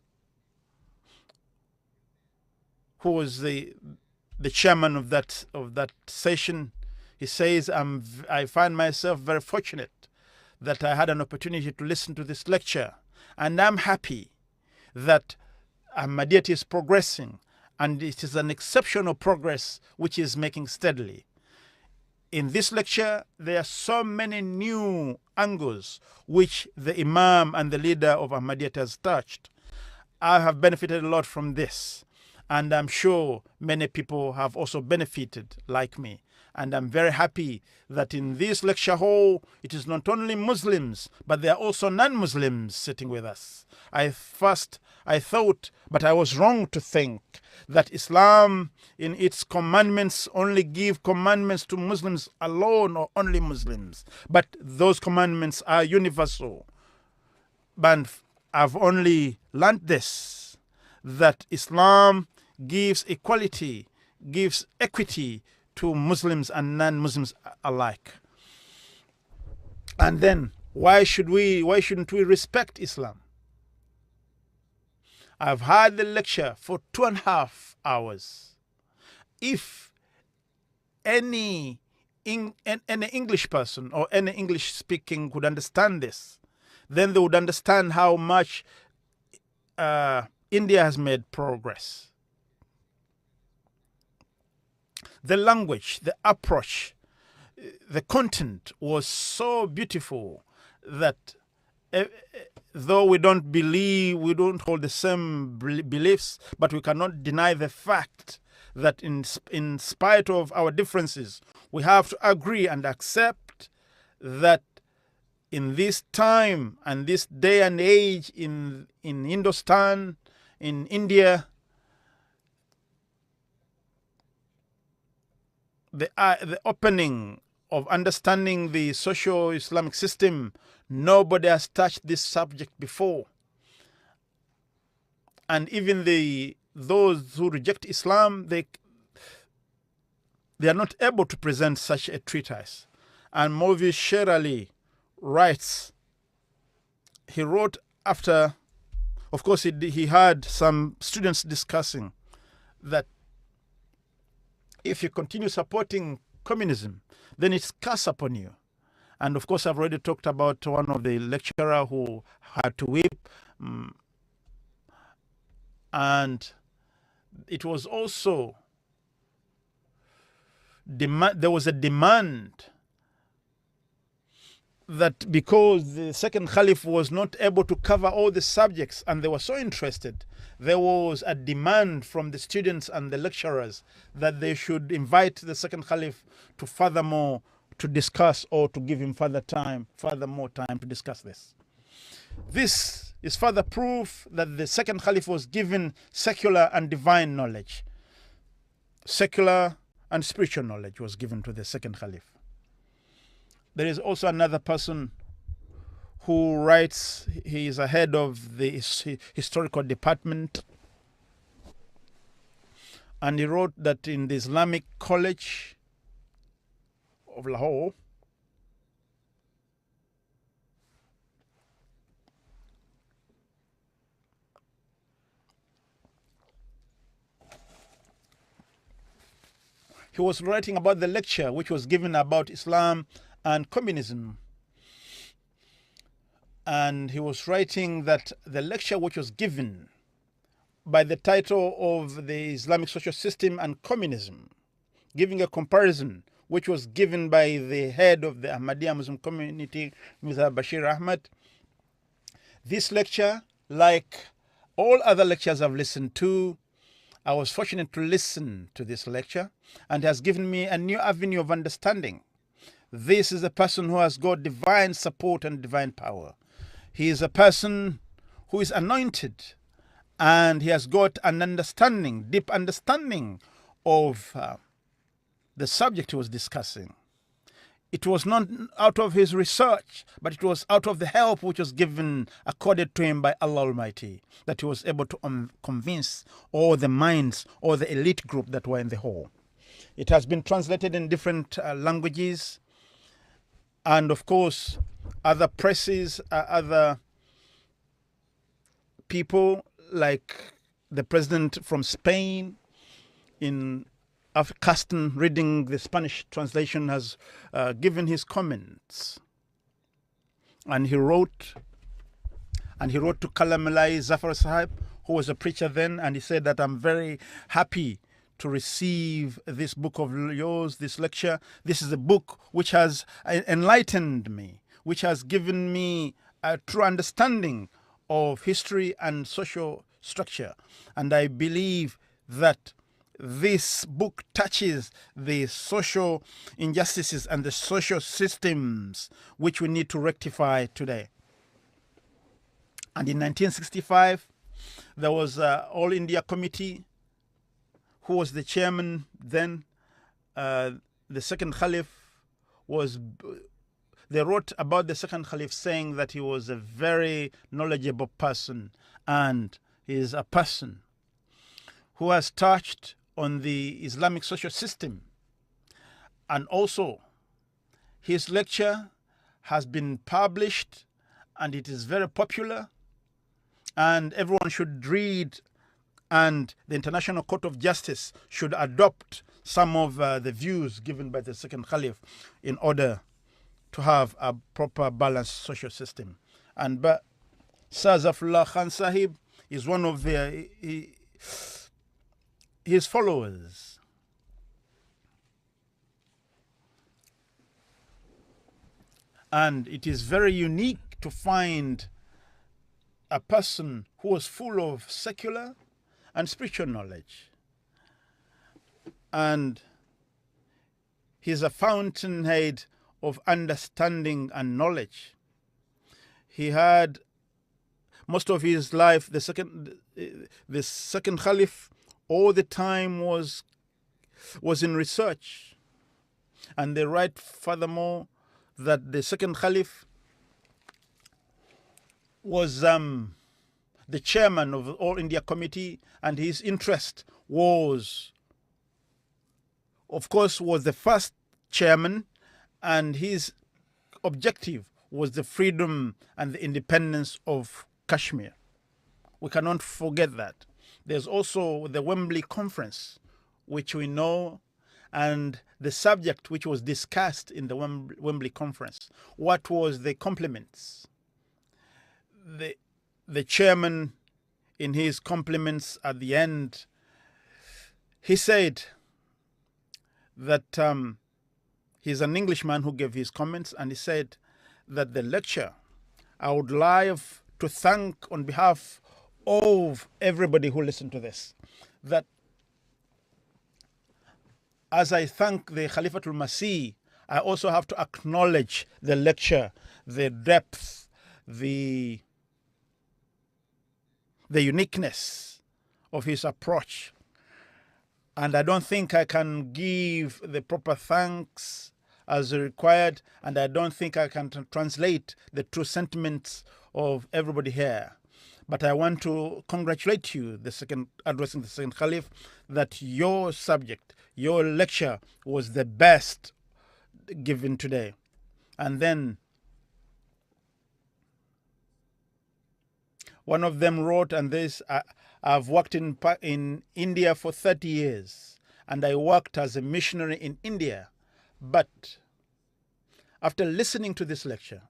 chairman of that session, he says, I find myself very fortunate that I had an opportunity to listen to this lecture, and I'm happy that Ahmadiyya is progressing, and it is an exceptional progress which is making steadily. In this lecture, there are so many new angles which the Imam and the leader of Ahmadiyya has touched. I have benefited a lot from this. And I'm sure many people have also benefited like me. And I'm very happy that in this lecture hall, it is not only Muslims, but there are also non-Muslims sitting with us. I thought, but I was wrong to think that Islam in its commandments only give commandments to Muslims alone or only Muslims. But those commandments are universal. But I've only learned this, that Islam gives equality, gives equity to Muslims and non-Muslims alike. And then why shouldn't we respect Islam? I've had the lecture for 2.5 hours. If any English person or any English speaking could understand this, then they would understand how much India has made progress. The language, the approach, the content was so beautiful that though we don't hold the same beliefs, but we cannot deny the fact that in spite of our differences, we have to agree and accept that in this time and this day and age in Hindustan, in India, the opening of understanding the socio-Islamic system, nobody has touched this subject before. And even those who reject Islam, they are not able to present such a treatise. And Maulvi Sher Ali writes, he wrote after, of course he had some students discussing that if you continue supporting communism, then it's curse upon you. And of course, I've already talked about one of the lecturer who had to weep. And it was also, there was a demand that because the second Caliph was not able to cover all the subjects and they were so interested, there was a demand from the students and the lecturers that they should invite the second Caliph to furthermore to discuss, or to give him further more time to discuss this. This is further proof that the second Caliph was given secular and divine knowledge. Secular and spiritual knowledge was given to the second Caliph. There is also another person who writes, he is a head of the historical department, and he wrote that in the Islamic College of Lahore, he was writing about the lecture which was given about Islam and communism. And he was writing that the lecture which was given by the title of the Islamic social system and communism, giving a comparison which was given by the head of the Ahmadiyya Muslim community, Mirza Ahmad. This lecture, like all other lectures I've listened to, I was fortunate to listen to this lecture, and has given me a new avenue of understanding. This is a person who has got divine support and divine power. He is a person who is anointed, and he has got an understanding, deep understanding of the subject he was discussing. It was not out of his research, but it was out of the help which was accorded to him by Allah Almighty, that he was able to convince all the minds or the elite group that were in the hall. It has been translated in different languages, and of course, other presses, other people like the president from Spain in Caston, reading the Spanish translation, has given his comments, and he wrote to Kalamalai Zafar Sahib, who was a preacher then, and he said that I'm very happy to receive this book of yours, this lecture. This is a book which has enlightened me, which has given me a true understanding of history and social structure, and I believe that this book touches the social injustices and the social systems which we need to rectify today. And in 1965, there was an All India Committee, who was the chairman then. The second Caliph they wrote about the second Caliph saying that he was a very knowledgeable person, and he is a person who has touched on the Islamic social system. And also, his lecture has been published, and it is very popular, and everyone should read, and the International Court of Justice should adopt some of the views given by the second Caliph in order to have a proper balanced social system. And Sir Zafrullah Khan Sahib is one of his followers. And it is very unique to find a person who was full of secular and spiritual knowledge. And he's a fountainhead of understanding and knowledge. He had most of his life, the second Caliph, all the time was in research. And they write furthermore that the second Caliph was the chairman of the All India Committee, and his interest was, of course, was the first chairman, and his objective was the freedom and the independence of Kashmir. We cannot forget that. There's also the Wembley Conference, which we know, and the subject which was discussed in the Wembley Conference. What was the compliments? The chairman, in his compliments at the end, he said that he's an Englishman who gave his comments, and he said that the lecture, I would like to thank on behalf of everybody who listened to this, that as I thank the Khalifatul Masih, I also have to acknowledge the lecture, the depth, the uniqueness of his approach. And I don't think I can give the proper thanks as required, and I don't think I can translate the true sentiments of everybody here. But I want to congratulate you, addressing the second Caliph, that your subject, your lecture was the best given today. And then one of them wrote, and this, I've worked in India for 30 years, and I worked as a missionary in India. But after listening to this lecture,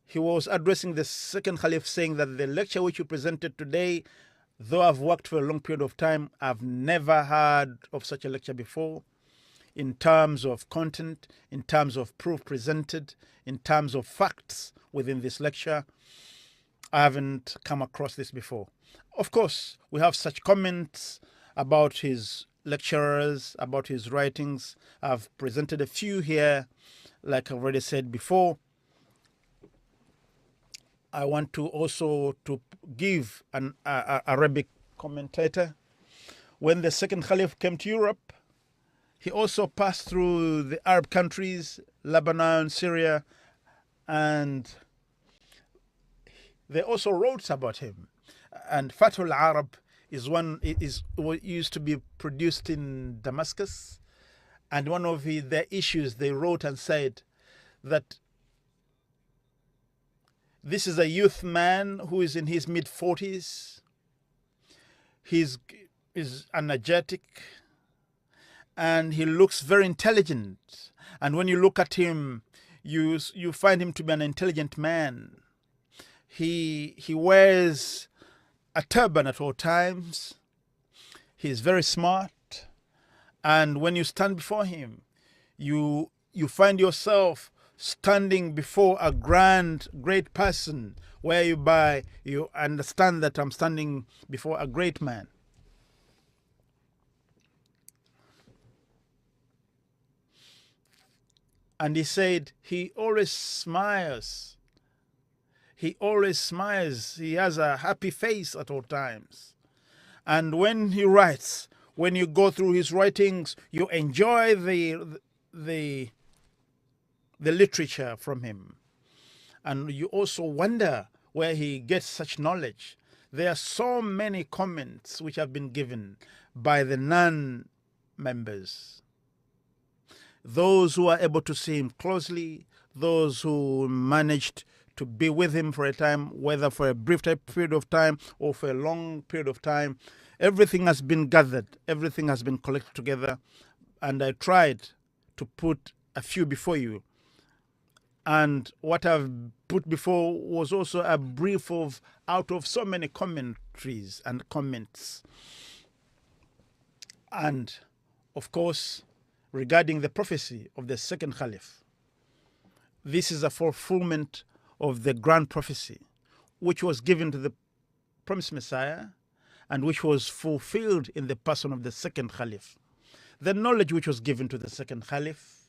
he was addressing the second Caliph, saying that the lecture which you presented today, though I've worked for a long period of time, I've never heard of such a lecture before. in terms of content, in terms of proof presented, in terms of facts within this lecture. I haven't come across this before. Of course, we have such comments about his lecturers, about his writings. I've presented a few here, like I've already said before. I want to also to give an Arabic commentator. When the second Caliph came to Europe, he also passed through the Arab countries, Lebanon, Syria, and they also wrote about him. And Fathul Arab is what used to be produced in Damascus. And one of the issues they wrote and said that this is a youth man who is in his mid-40s. He's energetic and he looks very intelligent. And when you look at him, you find him to be an intelligent man. He wears a turban at all times. He's very smart. And when you stand before him, you find yourself standing before a great person, whereby you understand that I'm standing before a great man. And he said he always smiles. He always smiles. He has a happy face at all times. And when he writes, when you go through his writings, you enjoy the literature from him. And you also wonder where he gets such knowledge. There are so many comments which have been given by the non-members. Those who are able to see him closely, those who managed to be with him for a time, whether for a brief period of time or for a long period of time, everything has been gathered, everything has been collected together, and I tried to put a few before you. And what I've put before was also a brief out of so many commentaries and comments. And of course, regarding the prophecy of the second Caliph, this is a fulfillment of the grand prophecy which was given to the promised Messiah and which was fulfilled in the person of the second Caliph. The knowledge which was given to the second Caliph,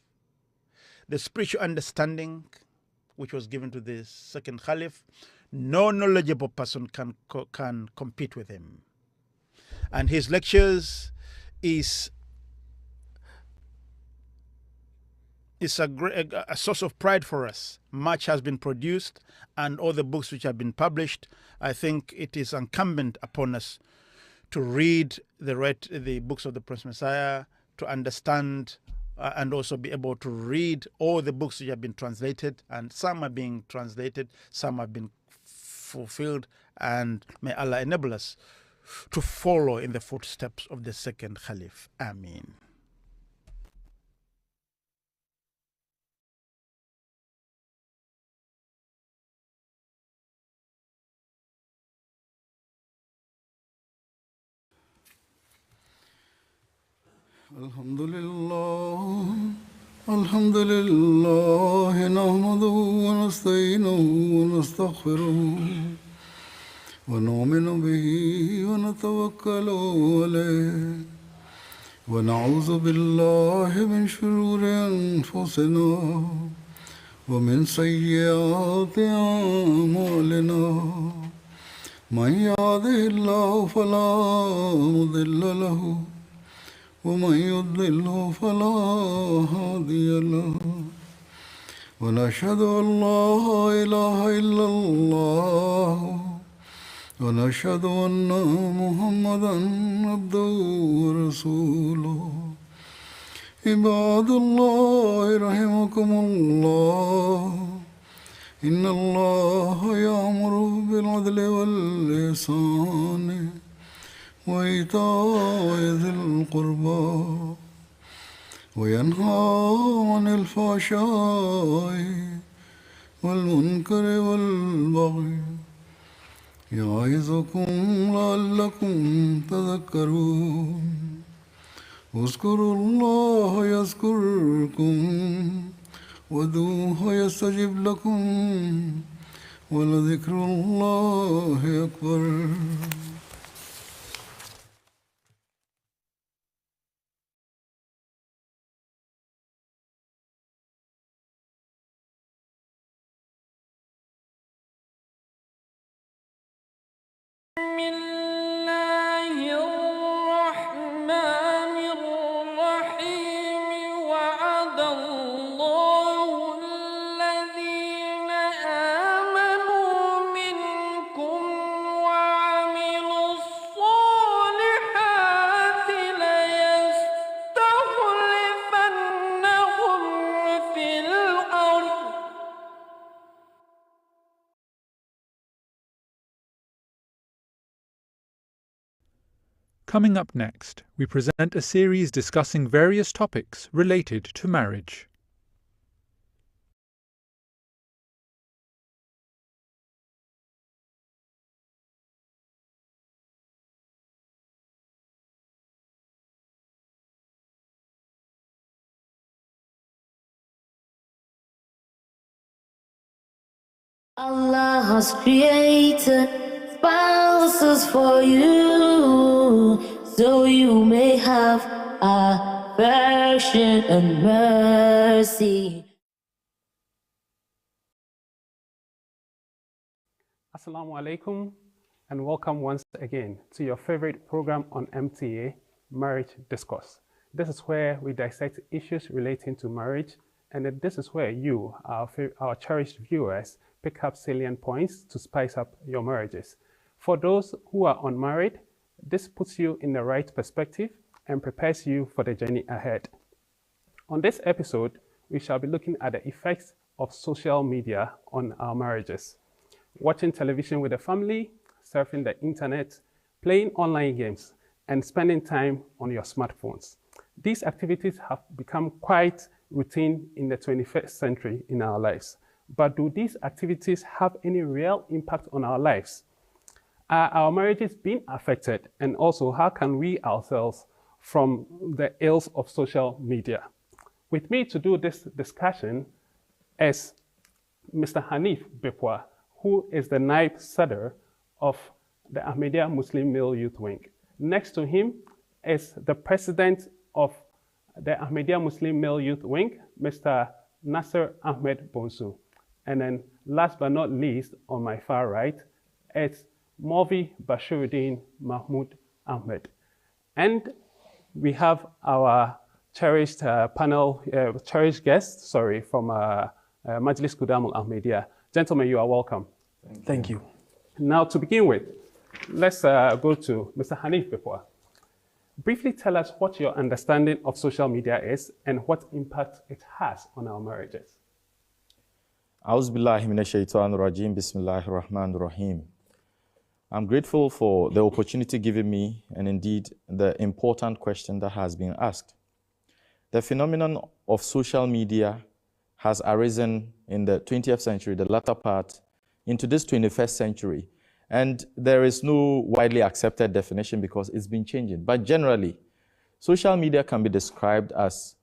the spiritual understanding which was given to the second Caliph, no knowledgeable person can compete with him. And his lectures is a source of pride for us. Much has been produced, and all the books which have been published, I think it is incumbent upon us to read the books of the Prince Messiah, to understand and also be able to read all the books which have been translated, and some are being translated, some have been fulfilled, and may Allah enable us to follow in the footsteps of the second Caliph. Ameen. الحمد لله نحمده ونستعينه ونستغفره ونؤمن به ونتوكل عليه ونعوذ بالله من شرور أنفسنا ومن سيئات أعمالنا من يهده الله فلا مضل له ومن يضلل فلا هادي له ونشهد أن لا إله إلا الله ونشهد أن محمدا عبده ورسوله عباد الله رحمكم الله إن الله يأمر بالعدل والإحسان وإيتاء ذي القربى وينهى عن الفحشاء والمنكر والبغي يعظكم لعلكم تذكرون اذكروا الله يذكركم وادعوه يستجب لكم ولذكر الله أكبر. Coming up next, we present a series discussing various topics related to marriage. Allah has created spouses for you, so you may have affection and mercy. Assalamu alaikum and welcome once again to your favorite program on MTA, Marriage Discourse. This is where we dissect issues relating to marriage, and this is where you, our cherished viewers, pick up salient points to spice up your marriages. For those who are unmarried, this puts you in the right perspective and prepares you for the journey ahead. On this episode, we shall be looking at the effects of social media on our marriages. Watching television with the family, surfing the internet, playing online games, and spending time on your smartphones. These activities have become quite routine in the 21st century in our lives. But do these activities have any real impact on our lives? Are our marriages being affected? And also, how can we ourselves from the ills of social media? With me to do this discussion is Mr. Hanif Bipwa, who is the Naib Sadr of the Ahmadiyya Muslim Male Youth Wing. Next to him is the president of the Ahmadiyya Muslim Male Youth Wing, Mr. Nasser Ahmed Bonsu. And then last but not least, on my far right, it's Mavi Bashiruddin Mahmoud Ahmed. And we have our cherished cherished guest, from Majlis Qudam al-Ahmadiyya. Gentlemen, you are welcome. Thank you. Now, to begin with, let's go to Mr. Hanif Bipwa. Briefly tell us what your understanding of social media is and what impact it has on our marriages. A'udhu billahi minash shaitanir rajim. Bismillahir rahmanir rahim. I'm grateful for the opportunity given me and indeed the important question that has been asked. The phenomenon of social media has arisen in the 20th century, the latter part, into this 21st century. And there is no widely accepted definition because it's been changing. But generally, social media can be described as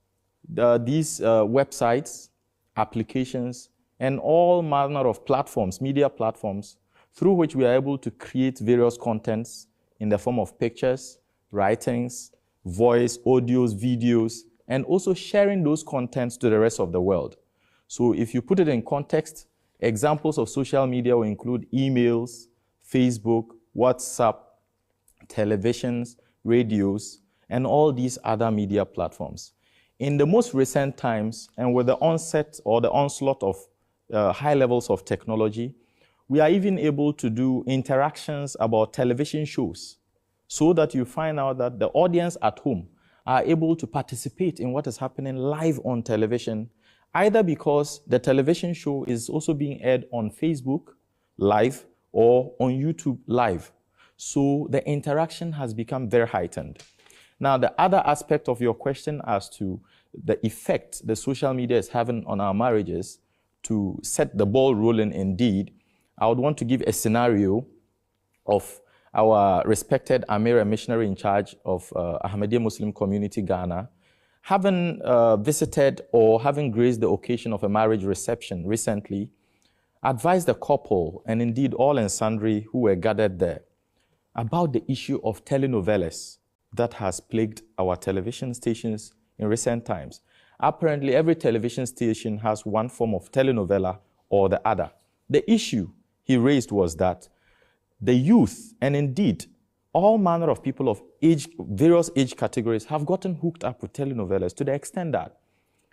these websites, applications, and all manner of platforms, media platforms, through which we are able to create various contents in the form of pictures, writings, voice, audios, videos, and also sharing those contents to the rest of the world. So if you put it in context, examples of social media will include emails, Facebook, WhatsApp, televisions, radios, and all these other media platforms. In the most recent times, and with the onset or the onslaught of high levels of technology, we are even able to do interactions about television shows so that you find out that the audience at home are able to participate in what is happening live on television, either because the television show is also being aired on Facebook live or on YouTube live. So the interaction has become very heightened. Now, the other aspect of your question as to the effect the social media is having on our marriages, to set the ball rolling indeed, I would want to give a scenario of our respected Amir, a missionary in charge of Ahmadiyya Muslim community Ghana, having visited or having graced the occasion of a marriage reception recently, advised the couple, and indeed all and sundry who were gathered there, about the issue of telenovelas that has plagued our television stations in recent times. Apparently, every television station has one form of telenovela or the other. The issue he raised was that the youth, and indeed all manner of people of age, various age categories, have gotten hooked up with telenovelas to the extent that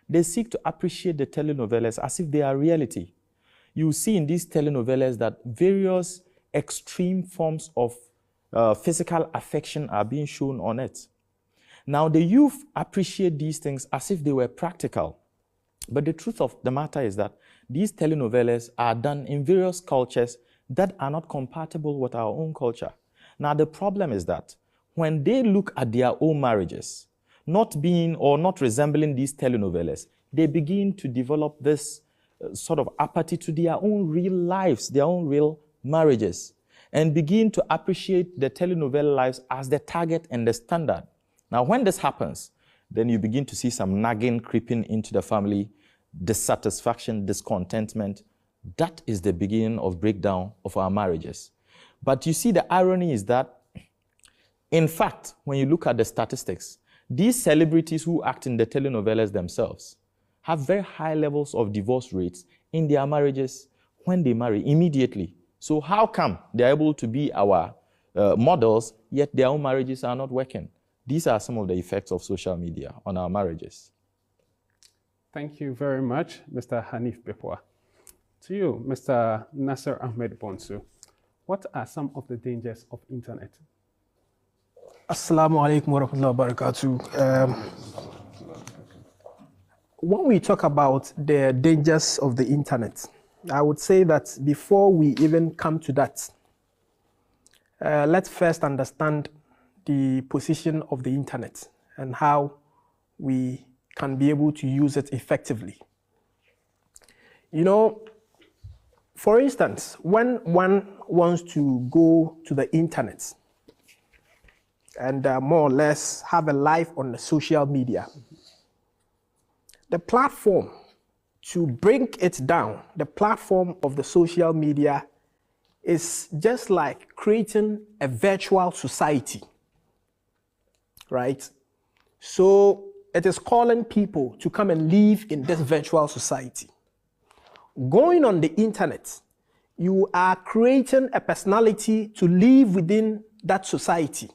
they seek to appreciate the telenovelas as if they are reality. You see in these telenovelas that various extreme forms of physical affection are being shown on it. Now, the youth appreciate these things as if they were practical. But the truth of the matter is that these telenovelas are done in various cultures that are not compatible with our own culture. Now, the problem is that when they look at their own marriages, not being or not resembling these telenovelas, they begin to develop this sort of apathy to their own real lives, their own real marriages, and begin to appreciate the telenovela lives as the target and the standard. Now, when this happens, then you begin to see some nagging creeping into the family, dissatisfaction, discontentment. That is the beginning of breakdown of our marriages. But you see, the irony is that, in fact, when you look at the statistics, these celebrities who act in the telenovelas themselves have very high levels of divorce rates in their marriages when they marry immediately. So how come they're able to be our models, yet their own marriages are not working? These are some of the effects of social media on our marriages. Thank you very much, Mr. Hanif Bepwa. To you, Mr. Nasser Ahmed Bonsu, what are some of the dangers of internet? Assalamu alaikum wa rahmatullahi wa barakatuh. When we talk about the dangers of the internet, I would say that before we even come to that, let's first understand the position of the internet and how we can be able to use it effectively. You know, for instance, when one wants to go to the internet and more or less have a life on the social media, the platform to bring it down, the platform of the social media is just like creating a virtual society, right? So it is calling people to come and live in this virtual society. Going on the internet, you are creating a personality to live within that society.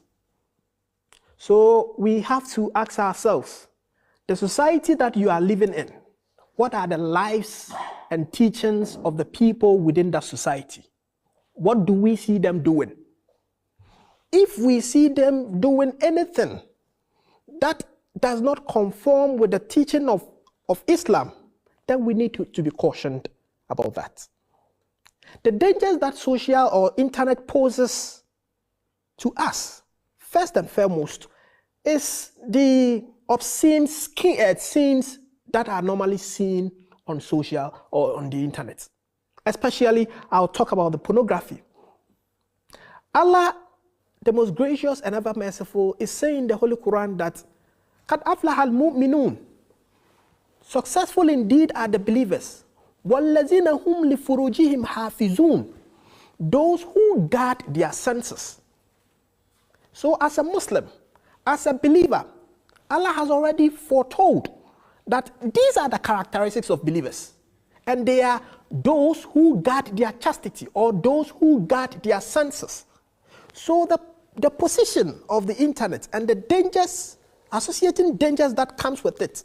So we have to ask ourselves, the society that you are living in, what are the lives and teachings of the people within that society? What do we see them doing? If we see them doing anything that does not conform with the teaching of Islam, then we need to be cautioned about that. The dangers that social or internet poses to us, first and foremost, is the obscene scenes that are normally seen on social or on the internet. Especially, I'll talk about the pornography. Allah, the most gracious and ever merciful, is saying in the Holy Quran that قَدْ أَفْلَحَ الْمُؤْمِنُونَ, successful indeed are the believers. وَالَّذِينَ هُمْ لِفُرُوجِهِمْ حَافِظُونَ, those who guard their senses. So as a Muslim, as a believer, Allah has already foretold that these are the characteristics of believers. And they are those who guard their chastity or those who guard their senses. So the position of the internet and the dangers, associating dangers that comes with it.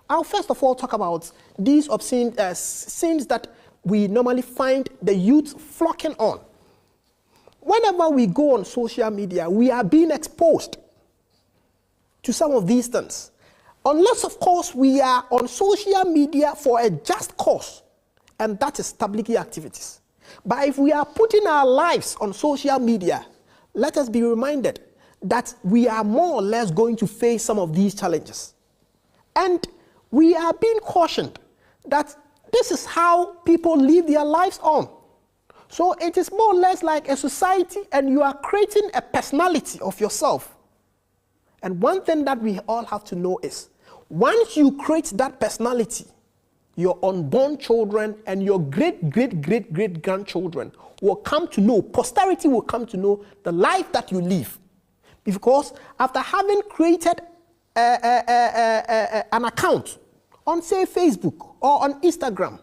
I'll first of all talk about these obscene scenes that we normally find the youth flocking on. Whenever we go on social media, we are being exposed to some of these things. Unless, of course, we are on social media for a just cause, and that is tablighi activities. But if we are putting our lives on social media, let us be reminded that we are more or less going to face some of these challenges. And we are being cautioned that this is how people live their lives on. So it is more or less like a society, and you are creating a personality of yourself. And one thing that we all have to know is, once you create that personality, your unborn children and your great-great-great-great-grandchildren will come to know, posterity will come to know the life that you live. Because after having created an account on, say, Facebook or on Instagram,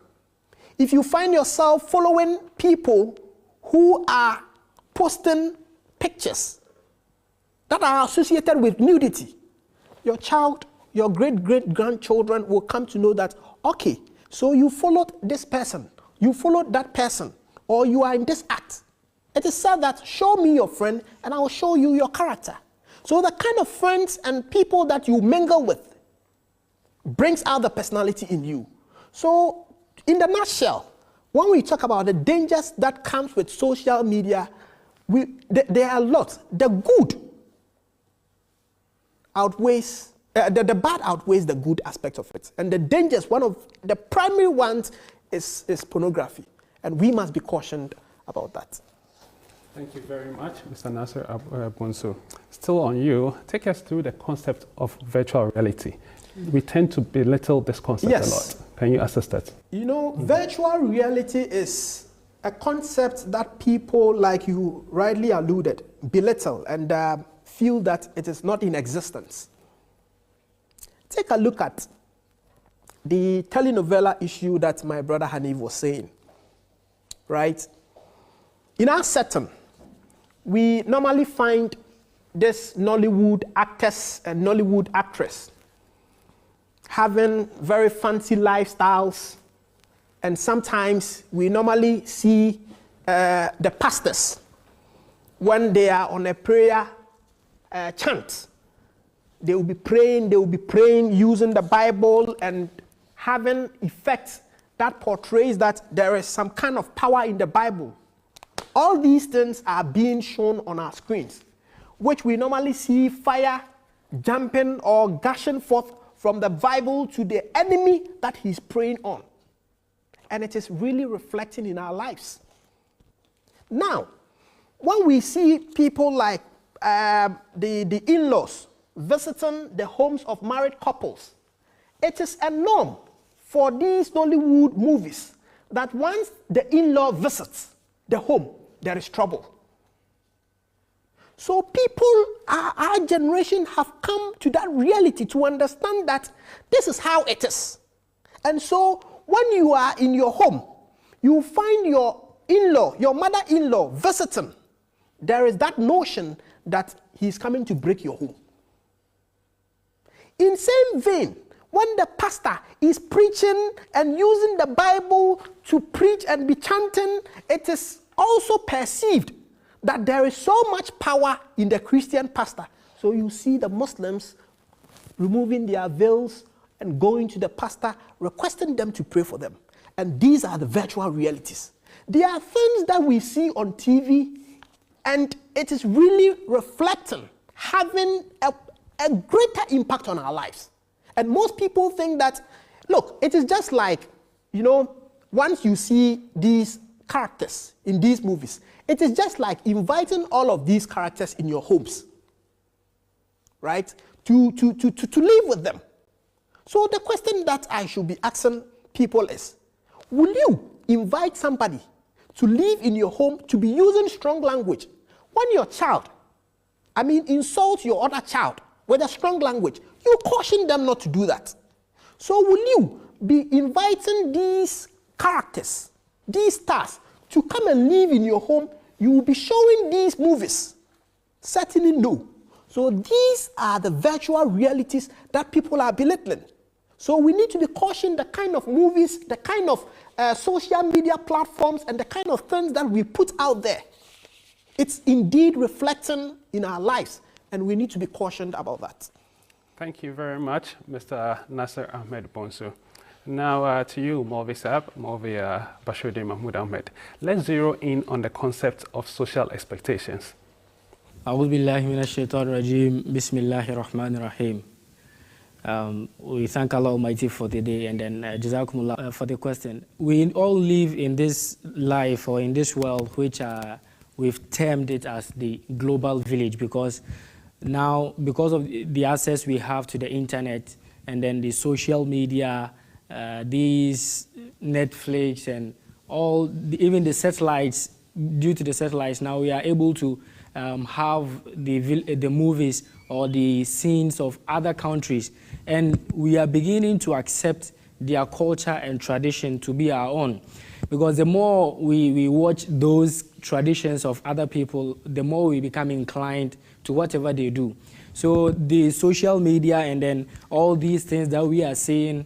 if you find yourself following people who are posting pictures that are associated with nudity, your child, your great-great-grandchildren will come to know that, okay, so you followed this person, you followed that person, or you are in this act. It is said that, show me your friend and I will show you your character. So the kind of friends and people that you mingle with brings out the personality in you. So in the nutshell, when we talk about the dangers that comes with social media, there are a lot. The good outweighs, the bad outweighs the good aspect of it. And the dangers, one of the primary ones is pornography. And we must be cautioned about that. Thank you very much, Mr. Nasser Bonsu. Still on you, take us through the concept of virtual reality. We tend to belittle this concept a lot. Can you assist that? You know, virtual reality is a concept that people, like you rightly alluded, belittle and feel that it is not in existence. Take a look at the telenovela issue that my brother Hanif was saying, right? In our setting, we normally find this Nollywood actors and Nollywood actress having very fancy lifestyles, and sometimes we normally see the pastors when they are on a prayer chant. They will be praying using the Bible and having effects that portrays that there is some kind of power in the Bible. All these things are being shown on our screens, which we normally see fire jumping or gushing forth from the Bible to the enemy that he's praying on. And it is really reflecting in our lives. Now, when we see people like the in-laws visiting the homes of married couples, it is a norm for these Nollywood movies that once the in-law visits the home, there is trouble. So people, our generation, have come to that reality to understand that this is how it is. And so when you are in your home, you find your in-law, your mother-in-law visiting. There is that notion that he's coming to break your home. In same vein, when the pastor is preaching and using the Bible to preach and be chanting, it is also perceived that there is so much power in the Christian pastor. So you see the Muslims removing their veils and going to the pastor, requesting them to pray for them. And these are the virtual realities. There are things that we see on TV, and it is really reflecting, having a greater impact on our lives. And most people think that, look, it is just like, you know, once you see these characters in these movies, it is just like inviting all of these characters in your homes, right? To live with them. So the question that I should be asking people is, will you invite somebody to live in your home to be using strong language when your child, insults your other child with a strong language? You caution them not to do that. So will you be inviting these characters, these stars, to come and live in your home? You will be showing these movies? Certainly no. So these are the virtual realities that people are belittling. So we need to be cautioned the kind of movies, the kind of social media platforms, and the kind of things that we put out there. It's indeed reflecting in our lives, and we need to be cautioned about that. Thank you very much, Mr. Nasser Ahmed Bonsu. Now to you, Maulvi Saab, Maulvi Bashuddin Mahmood Ahmed. Let's zero in on the concept of social expectations. أعوذ بالله من الشيطان الرجيم بسم الله الرحمن الرحيم We thank Allah Almighty for the day, and then Jazakumullah for the question. We all live in this life or in this world which we've termed it as the global village, because now, because of the access we have to the internet and then the social media, these Netflix and even the satellites, due to the satellites, now we are able to have the movies or the scenes of other countries, and we are beginning to accept their culture and tradition to be our own. Because the more we watch those traditions of other people, the more we become inclined to whatever they do. So the social media and then all these things that we are seeing,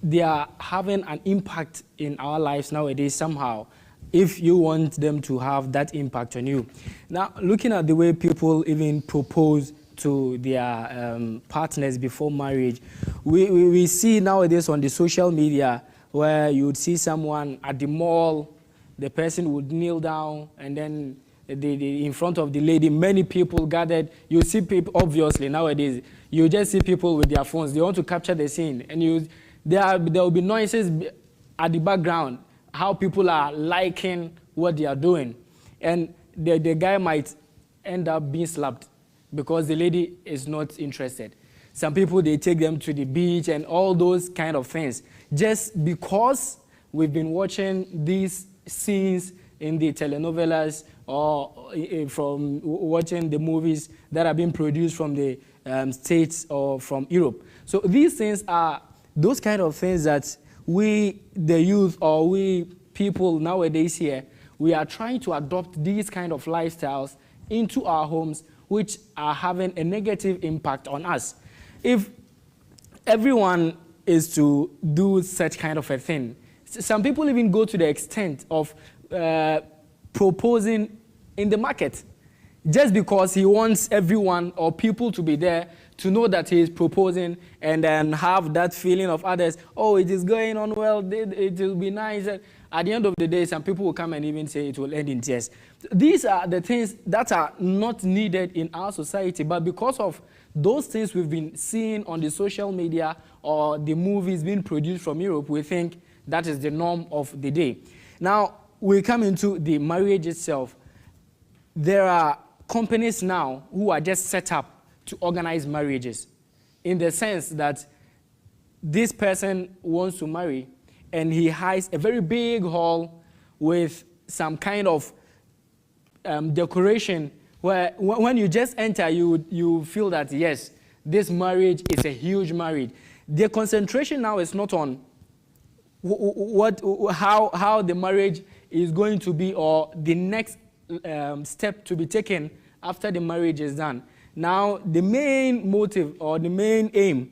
they are having an impact in our lives nowadays somehow, if you want them to have that impact on you. Now, looking at the way people even propose to their partners before marriage, we see nowadays on the social media where you would see someone at the mall, the person would kneel down, and then in front of the lady, many people gathered. You see people, obviously nowadays, you just see people with their phones. They want to capture the scene, and there will be noises at the background, how people are liking what they are doing. And the guy might end up being slapped because the lady is not interested. Some people, they take them to the beach and all those kind of things, just because we've been watching these scenes in the telenovelas or from watching the movies that are being produced from the States or from Europe. So these things are those kind of things that we, the youth, or we people nowadays here, we are trying to adopt these kind of lifestyles into our homes, which are having a negative impact on us. If everyone is to do such kind of a thing, some people even go to the extent of proposing in the market, just because he wants everyone or people to be there to know that he is proposing, and then have that feeling of others, oh, it is going on well, it will be nice. At the end of the day, some people will come and even say it will end in tears. These are the things that are not needed in our society, but because of those things we've been seeing on the social media or the movies being produced from Europe, we think that is the norm of the day. Now, we come into the marriage itself. There are companies now who are just set up to organize marriages, in the sense that this person wants to marry and he hires a very big hall with some kind of decoration where when you just enter, you feel that, yes, this marriage is a huge marriage. The concentration now is not on how the marriage is going to be, or the next step to be taken after the marriage is done. Now, the main motive or the main aim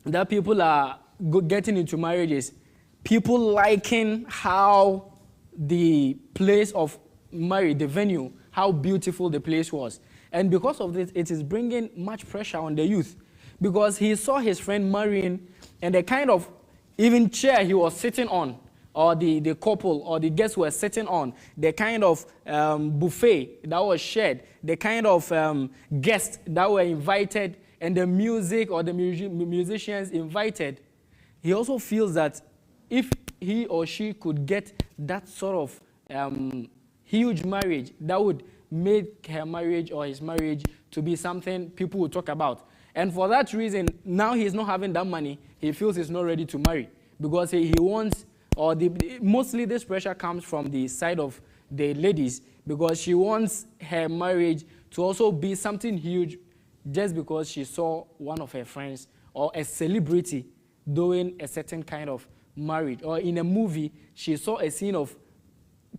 that people are getting into marriage is people liking how the place of marriage, the venue, how beautiful the place was. And because of this, it is bringing much pressure on the youth, because he saw his friend marrying, and the kind of even chair he was sitting on, or the couple or the guests were sitting on, the kind of buffet that was shared, the kind of guests that were invited, and the music or the musicians invited, he also feels that if he or she could get that sort of huge marriage, that would make her marriage or his marriage to be something people would talk about. And for that reason, now he's not having that money, he feels he's not ready to marry, because he wants, or mostly this pressure comes from the side of the ladies, because she wants her marriage to also be something huge, just because she saw one of her friends or a celebrity doing a certain kind of marriage, or in a movie she saw a scene of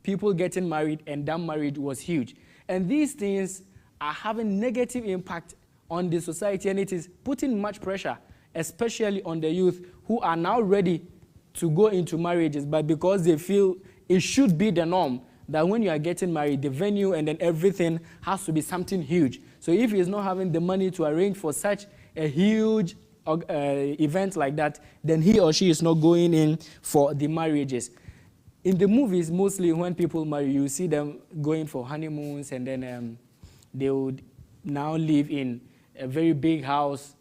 people getting married and that marriage was huge. And these things are having negative impact on the society, and it is putting much pressure, especially on the youth who are now ready to go into marriages, but because they feel it should be the norm that when you are getting married, the venue and then everything has to be something huge. So if he is not having the money to arrange for such a huge event like that, then he or she is not going in for the marriages. In the movies, mostly when people marry, you see them going for honeymoons, and then they would now live in a very big house.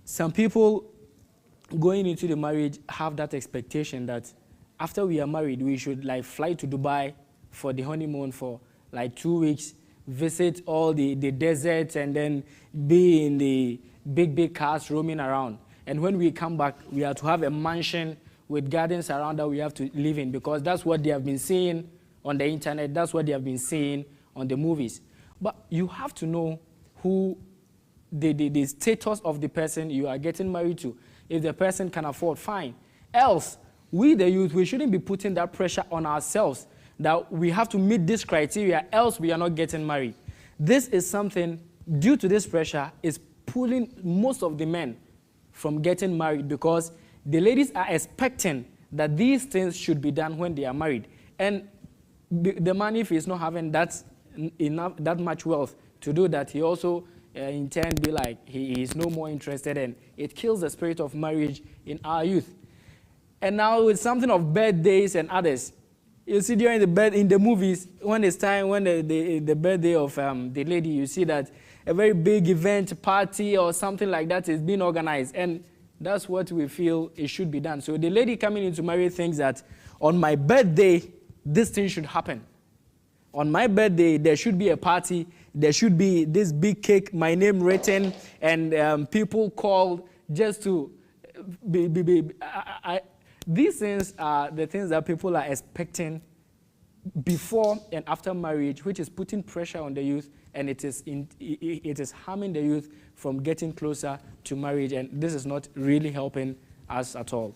some people going into the marriage have that expectation that after we are married, we should like fly to Dubai for the honeymoon for like 2 weeks, visit all the deserts, and then be in the big cars roaming around. And when we come back, we have to have a mansion with gardens around that we have to live in, because that's what they have been seeing on the internet, that's what they have been seeing on the movies. But you have to know who the status of the person you are getting married to. If the person can afford, fine. Else, we the youth, we shouldn't be putting that pressure on ourselves that we have to meet this criteria, else we are not getting married. This is something, due to this pressure, is pulling most of the men from getting married, because the ladies are expecting that these things should be done when they are married. And the man, if he's not having that much wealth to do that, he also in turn be like he is no more interested, and it kills the spirit of marriage in our youth. And now with something of birthdays and others, you see during in the movies, when it's time, when the birthday of the lady, you see that a very big event, party or something like that is being organized, and that's what we feel it should be done. So the lady coming in to marry thinks that on my birthday, this thing should happen. On my birthday, there should be a party, there should be this big cake, my name written, and people called just to these things are the things that people are expecting before and after marriage, which is putting pressure on the youth, and it is harming the youth from getting closer to marriage, and this is not really helping us at all.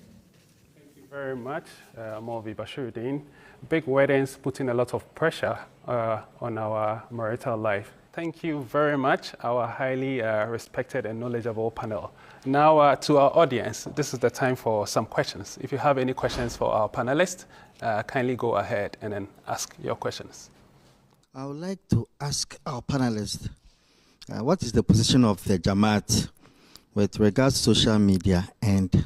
Thank you very much, Maulvi Bashiruddin. Big weddings putting a lot of pressure on our marital life. Thank you very much, our highly respected and knowledgeable panel. Now to our audience, this is the time for some questions. If you have any questions for our panelists, kindly go ahead and then ask your questions. I would like to ask our panelists, what is the position of the Jamaat with regards to social media and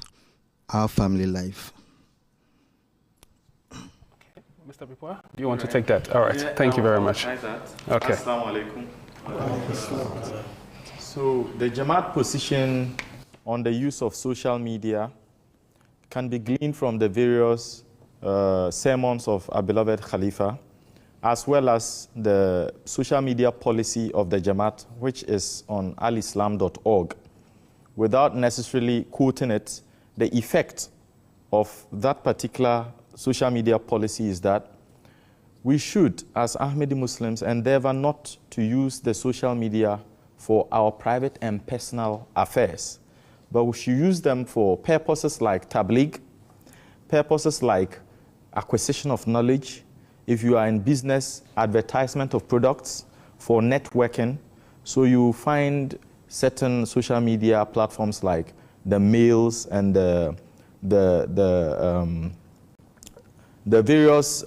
our family life? Mr. Bipwa, do you want to take that? All right, thank you very much. Okay. Assalamu alaikum. So the Jamaat position on the use of social media can be gleaned from the various sermons of our beloved Khalifa, as well as the social media policy of the Jamaat, which is on alislam.org. Without necessarily quoting it, the effect of that particular social media policy is that we should, as Ahmadi Muslims, endeavor not to use the social media for our private and personal affairs, but we should use them for purposes like tabligh, purposes like acquisition of knowledge, if you are in business, advertisement of products, for networking. So you find certain social media platforms like the mails and the various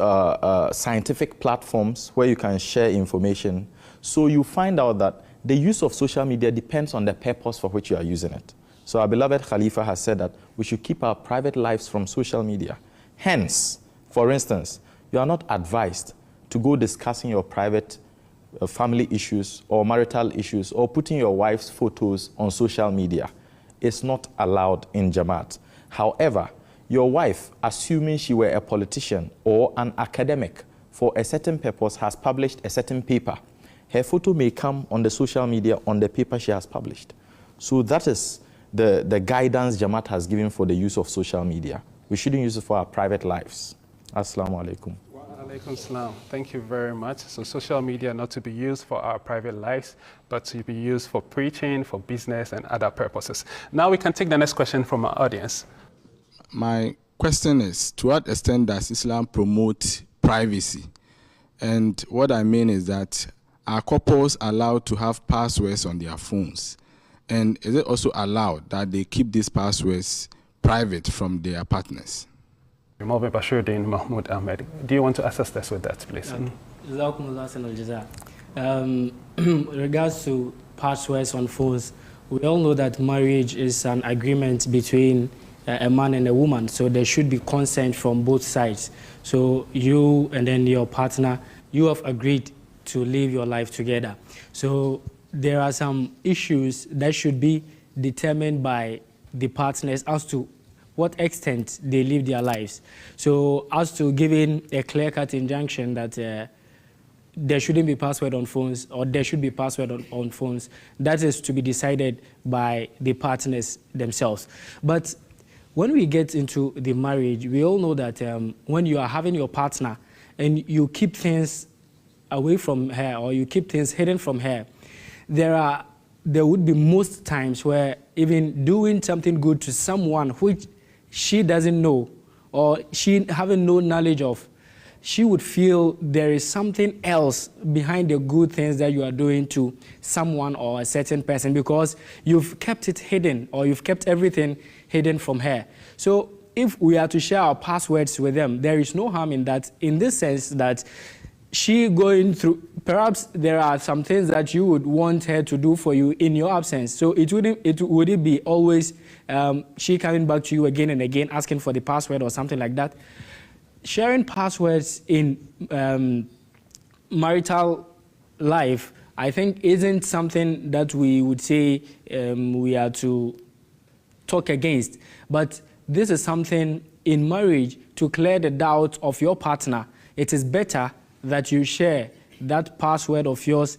scientific platforms where you can share information. So you find out that the use of social media depends on the purpose for which you are using it. So our beloved Khalifa has said that we should keep our private lives from social media. Hence, for instance, you are not advised to go discussing your private family issues or marital issues or putting your wife's photos on social media. It's not allowed in Jamaat. However, your wife, assuming she were a politician or an academic for a certain purpose, has published a certain paper, her photo may come on the social media on the paper she has published. So that is the guidance Jamaat has given for the use of social media. We shouldn't use it for our private lives. Assalamu alaikum. Wa alaikum salam. Thank you very much. So social media not to be used for our private lives, but to be used for preaching, for business and other purposes. Now we can take the next question from our audience. My question is, to what extent does Islam promote privacy? And what I mean is that are couples allowed to have passwords on their phones? And is it also allowed that they keep these passwords private from their partners? Maulvi Bashiruddin Mahmoud Ahmed, do you want to assist us with that, please? Regards to passwords on phones, we all know that marriage is an agreement between a man and a woman, so there should be consent from both sides. So you and then your partner, you have agreed to live your life together. So there are some issues that should be determined by the partners as to what extent they live their lives. So as to giving a clear-cut injunction that there shouldn't be password on phones or there should be password on phones, that is to be decided by the partners themselves. But when we get into the marriage, we all know that when you are having your partner and you keep things away from her or you keep things hidden from her, there would be most times where even doing something good to someone which she doesn't know or she having no knowledge of, she would feel there is something else behind the good things that you are doing to someone or a certain person because you've kept it hidden or you've kept everything hidden from her. So if we are to share our passwords with them, there is no harm in that, in this sense that she going through, perhaps there are some things that you would want her to do for you in your absence. So would it be always she coming back to you again and again asking for the password or something like that? Sharing passwords in marital life, I think, isn't something that we would say we are to talk against. But this is something in marriage to clear the doubt of your partner. It is better that you share that password of yours,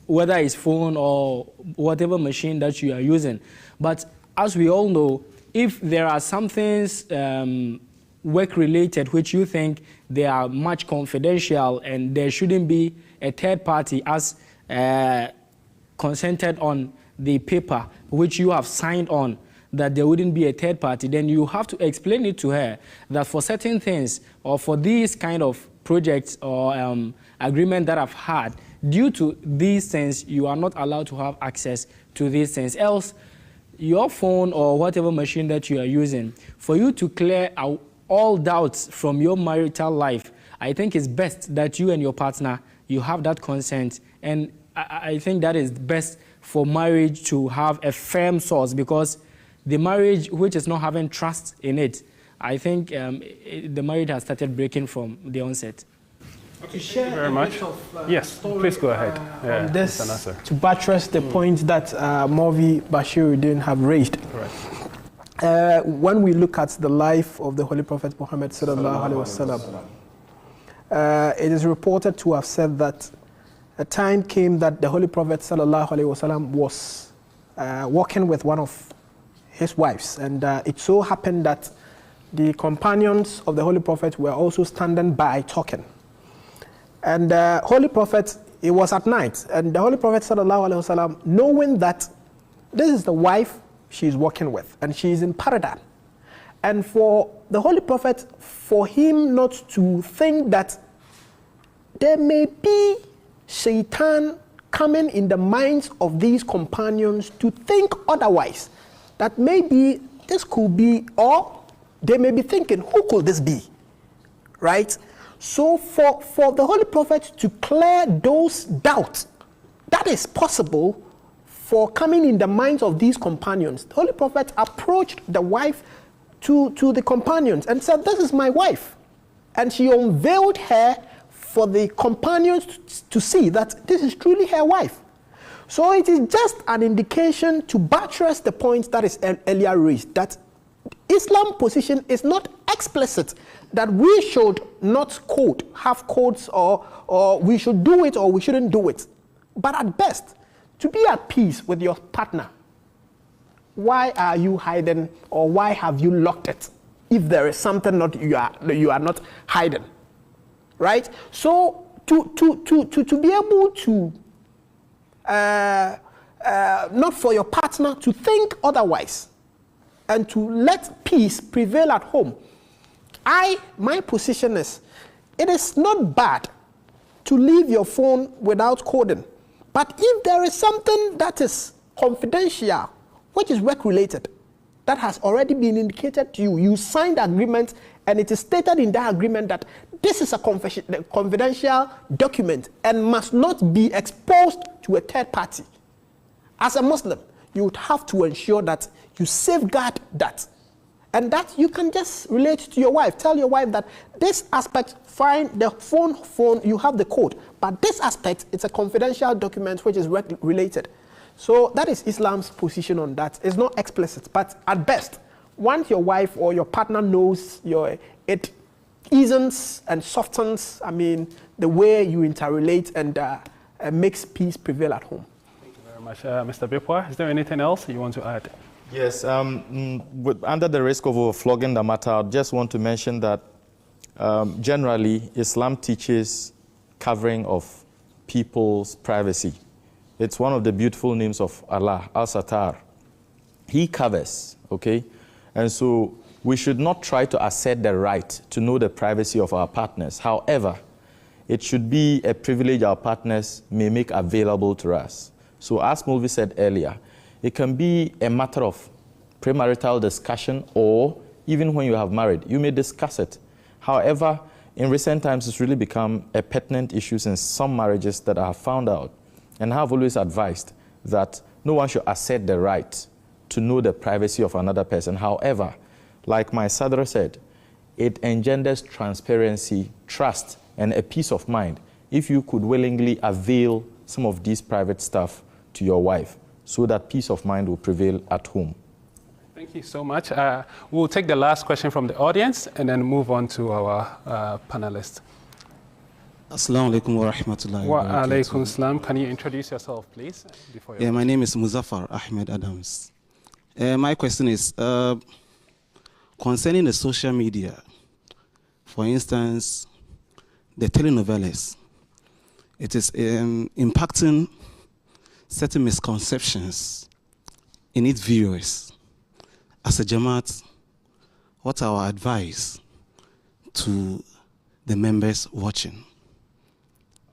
whether it's phone or whatever machine that you are using. But as we all know, if there are some things work-related which you think they are much confidential and there shouldn't be a third party as consented on the paper which you have signed on, that there wouldn't be a third party, then you have to explain it to her that for certain things or for these kind of projects or agreement that I've had, due to these things, you are not allowed to have access to these things. Else, your phone or whatever machine that you are using, for you to clear out all doubts from your marital life, I think it's best that you and your partner, you have that consent. And I think that is best for marriage to have a firm source, because the marriage which is not having trust in it, I think the marriage has started breaking from the onset. Okay, thank you very much. Yes, please go ahead. This, to buttress the point that Maulvi Bashiruddin have raised. Correct. When we look at the life of the Holy Prophet Muhammad sallallahu alaihi wasallam, it is reported to have said that a time came that the Holy Prophet sallallahu alaihi wasallam was walking with one of his wives, and it so happened that the companions of the Holy Prophet were also standing by talking. And the Holy Prophet, it was at night, and the Holy Prophet sallallahu alaihi wasallam, knowing that this is the wife she's working with, and she's in paradise, and for the Holy Prophet, for him not to think that there may be shaitan coming in the minds of these companions to think otherwise, that maybe this could be, or they may be thinking, who could this be, right? So for the Holy Prophet to clear those doubts, that is possible for coming in the minds of these companions, the Holy Prophet approached the wife to the companions and said, this is my wife. And she unveiled her for the companions to see that this is truly her wife. So it is just an indication to buttress the point that is earlier raised, that Islam position is not explicit that we should not have codes or we should do it or we shouldn't do it. But at best, to be at peace with your partner, why are you hiding, or why have you locked it if there is something you are not hiding, right? So to be able to not for your partner to think otherwise and to let peace prevail at home, my position is, it is not bad to leave your phone without coding, but if there is something that is confidential, which is work-related, that has already been indicated to you, you signed the agreement, and it is stated in that agreement that this is a confidential document and must not be exposed to a third party. As a Muslim, you would have to ensure that you safeguard that. And that you can just relate to your wife. Tell your wife that this aspect, fine, the phone, you have the code. But this aspect, it's a confidential document which is work-related. So that is Islam's position on that. It's not explicit, but at best, once your wife or your partner knows it eases and softens, the way you interrelate and makes peace prevail at home. Thank you very much. Mr. Bipwa, is there anything else you want to add? Yes, under the risk of overflogging the matter, I just want to mention that generally Islam teaches covering of people's privacy. It's one of the beautiful names of Allah, Al-Sattar. He covers, okay? And so we should not try to assert the right to know the privacy of our partners. However, it should be a privilege our partners may make available to us. So as Mulvi said earlier, it can be a matter of premarital discussion, or even when you have married, you may discuss it. However, in recent times, it's really become a pertinent issue in some marriages that I have found out, and I have always advised that no one should assert the right to know the privacy of another person. However, like my Sadr said, it engenders transparency, trust, and a peace of mind if you could willingly avail some of this private stuff to your wife, so that peace of mind will prevail at home. Thank you so much. We'll take the last question from the audience and then move on to our panelists. Assalamu alaikum wa rahmatullahi wa alaikum salam. Can you introduce yourself, please? My name is Muzaffar Ahmed Adams. My question is concerning the social media. For instance, the telenovelas. It is impacting certain misconceptions in its viewers. As a Jamaat, what's our advice to the members watching?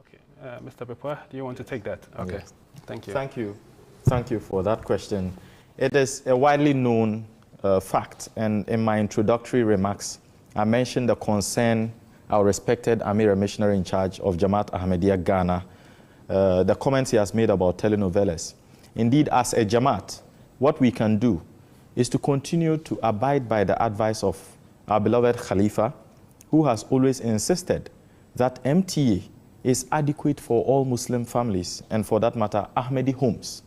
Okay, Mr. Bipwa, do you want to take that? Okay, yes. Thank you. Thank you. Thank you for that question. It is a widely known fact, and in my introductory remarks, I mentioned the concern our respected Amir, missionary in charge of Jamaat Ahmadiyya Ghana, the comments he has made about telenovelas. Indeed, as a Jamaat, what we can do is to continue to abide by the advice of our beloved Khalifa, who has always insisted that MTA is adequate for all Muslim families, and for that matter, Ahmadi homes.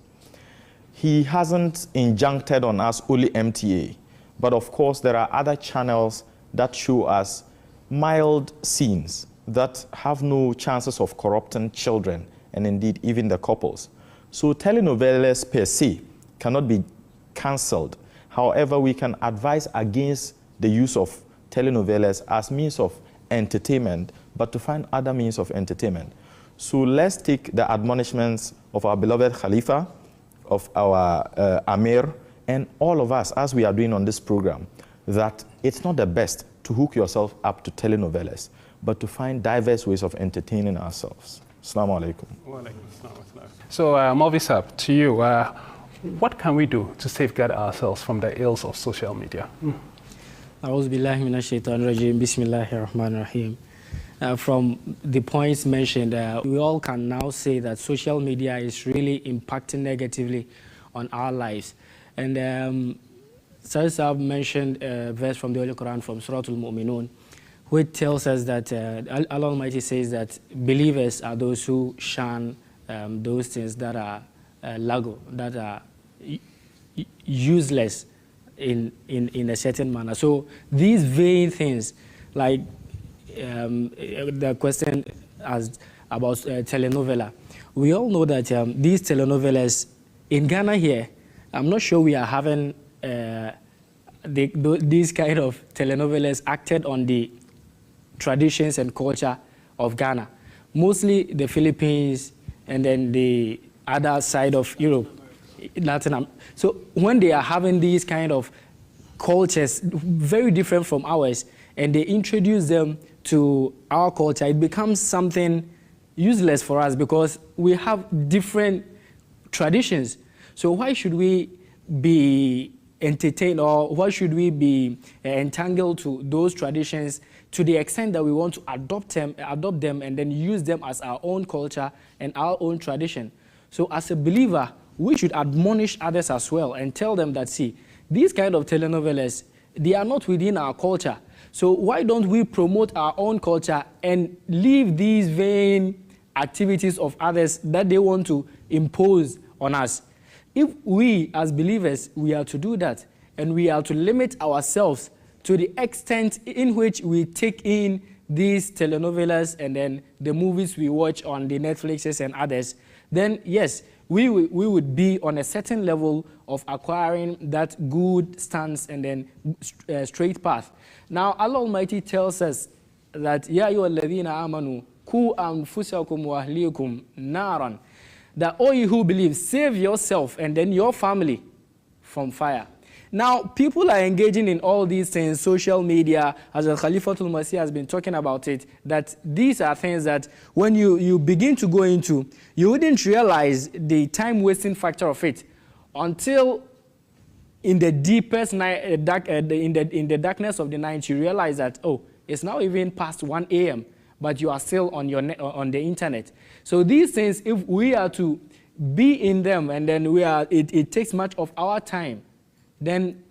He hasn't injuncted on us only MTA, but of course there are other channels that show us mild scenes that have no chances of corrupting children, and indeed even the couples. So telenovelas per se cannot be cancelled. However, we can advise against the use of telenovelas as means of entertainment, but to find other means of entertainment. So let's take the admonishments of our beloved Khalifa, of our Amir, and all of us, as we are doing on this program, that it's not the best to hook yourself up to telenovelas, but to find diverse ways of entertaining ourselves. Assalamu alaikum. So, Mulvi, to you, what can we do to safeguard ourselves from the ills of social media? From the points mentioned, we all can now say that social media is really impacting negatively on our lives. And Sir Saab mentioned a verse from the Holy Quran from Surah Al-Mu'minun, which tells us that Allah Almighty says that believers are those who shun those things that are lago, that are useless in a certain manner. So these vain things, like the question asked about telenovela, we all know that these telenovelas in Ghana here, I'm not sure we are having these kind of telenovelas acted on the traditions and culture of Ghana. Mostly the Philippines and then the other side of Europe, Latin America. So when they are having these kind of cultures very different from ours, and they introduce them to our culture, it becomes something useless for us because we have different traditions. So why should we be entertained, or why should we be entangled to those traditions to the extent that we want to adopt them and then use them as our own culture and our own tradition? So as a believer, we should admonish others as well and tell them that, see, these kind of telenovelas, they are not within our culture. So why don't we promote our own culture and leave these vain activities of others that they want to impose on us? if we as believers, we are to do that, and we are to limit ourselves to the extent in which we take in these telenovelas and then the movies we watch on the Netflixes and others, then yes, we would be on a certain level of acquiring that good stance and then straight path. Now, Allah Almighty tells us that Ya ayyuhalladhina amanu ku anfusakum wa ahlikum naran, that all you who believe, save yourself and then your family from fire. Now, people are engaging in all these things, social media, as Khalifatul Masih has been talking about it, that these are things that when you begin to go into, you wouldn't realize the time-wasting factor of it until in the deepest night, in the darkness of the night, you realize that, oh, it's now even past 1 a.m., but you are still on the internet. So these things, if we are to be in them, and then it takes much of our time, then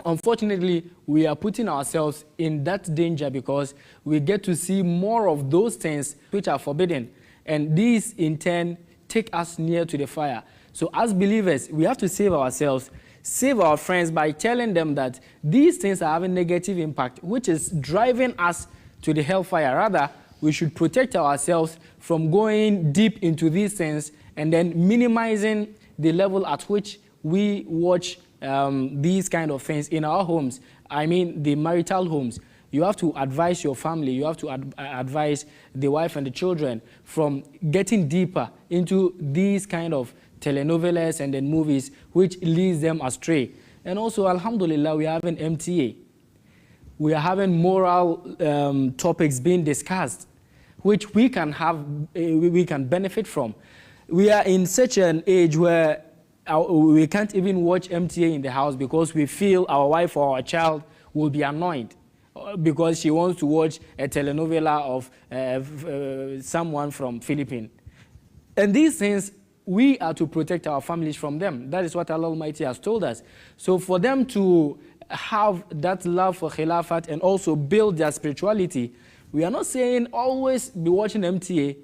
unfortunately we are putting ourselves in that danger, because we get to see more of those things which are forbidden, and these in turn take us near to the fire. So as believers, we have to save ourselves, save our friends by telling them that these things are having negative impact, which is driving us to the hellfire. Rather, we should protect ourselves from going deep into these things and then minimizing the level at which we watch these kind of things in our homes. I mean, the marital homes. You have to advise your family, you have to advise the wife and the children from getting deeper into these kind of telenovelas and then movies, which leads them astray. And also, alhamdulillah, we are having MTA. We are having moral topics being discussed, which we can benefit from. We are in such an age where we can't even watch MTA in the house because we feel our wife or our child will be annoyed because she wants to watch a telenovela of someone from Philippines. And these things, we are to protect our families from them. That is what Allah Almighty has told us. So for them to have that love for Khilafat and also build their spirituality, we are not saying always be watching MTA.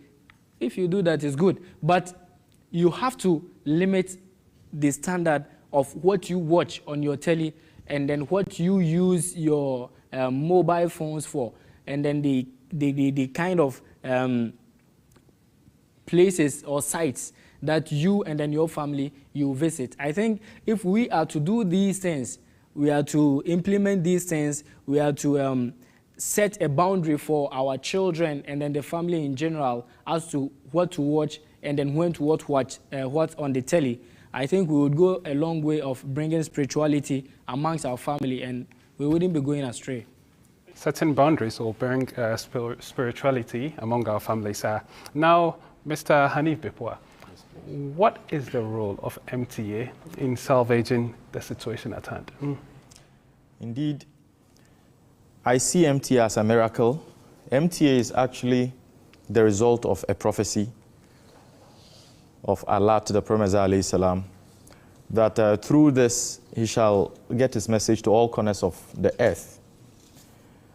If you do that, it's good. But you have to limit the standard of what you watch on your telly and then what you use your mobile phones for, and then the kind of places or sites that you and then your family you visit. I think if we are to do these things, we are to implement these things, we are to set a boundary for our children and then the family in general as to what to watch and then when to watch what's on the telly. I think we would go a long way of bringing spirituality amongst our family, and we wouldn't be going astray. Certain boundaries will bring spirituality among our families. Now, Mr. Hanif Bipwa, what is the role of MTA in salvaging the situation at hand? Indeed, I see MTA as a miracle. MTA is actually the result of a prophecy of Allah to the Prophet ﷺ, that through this he shall get his message to all corners of the earth.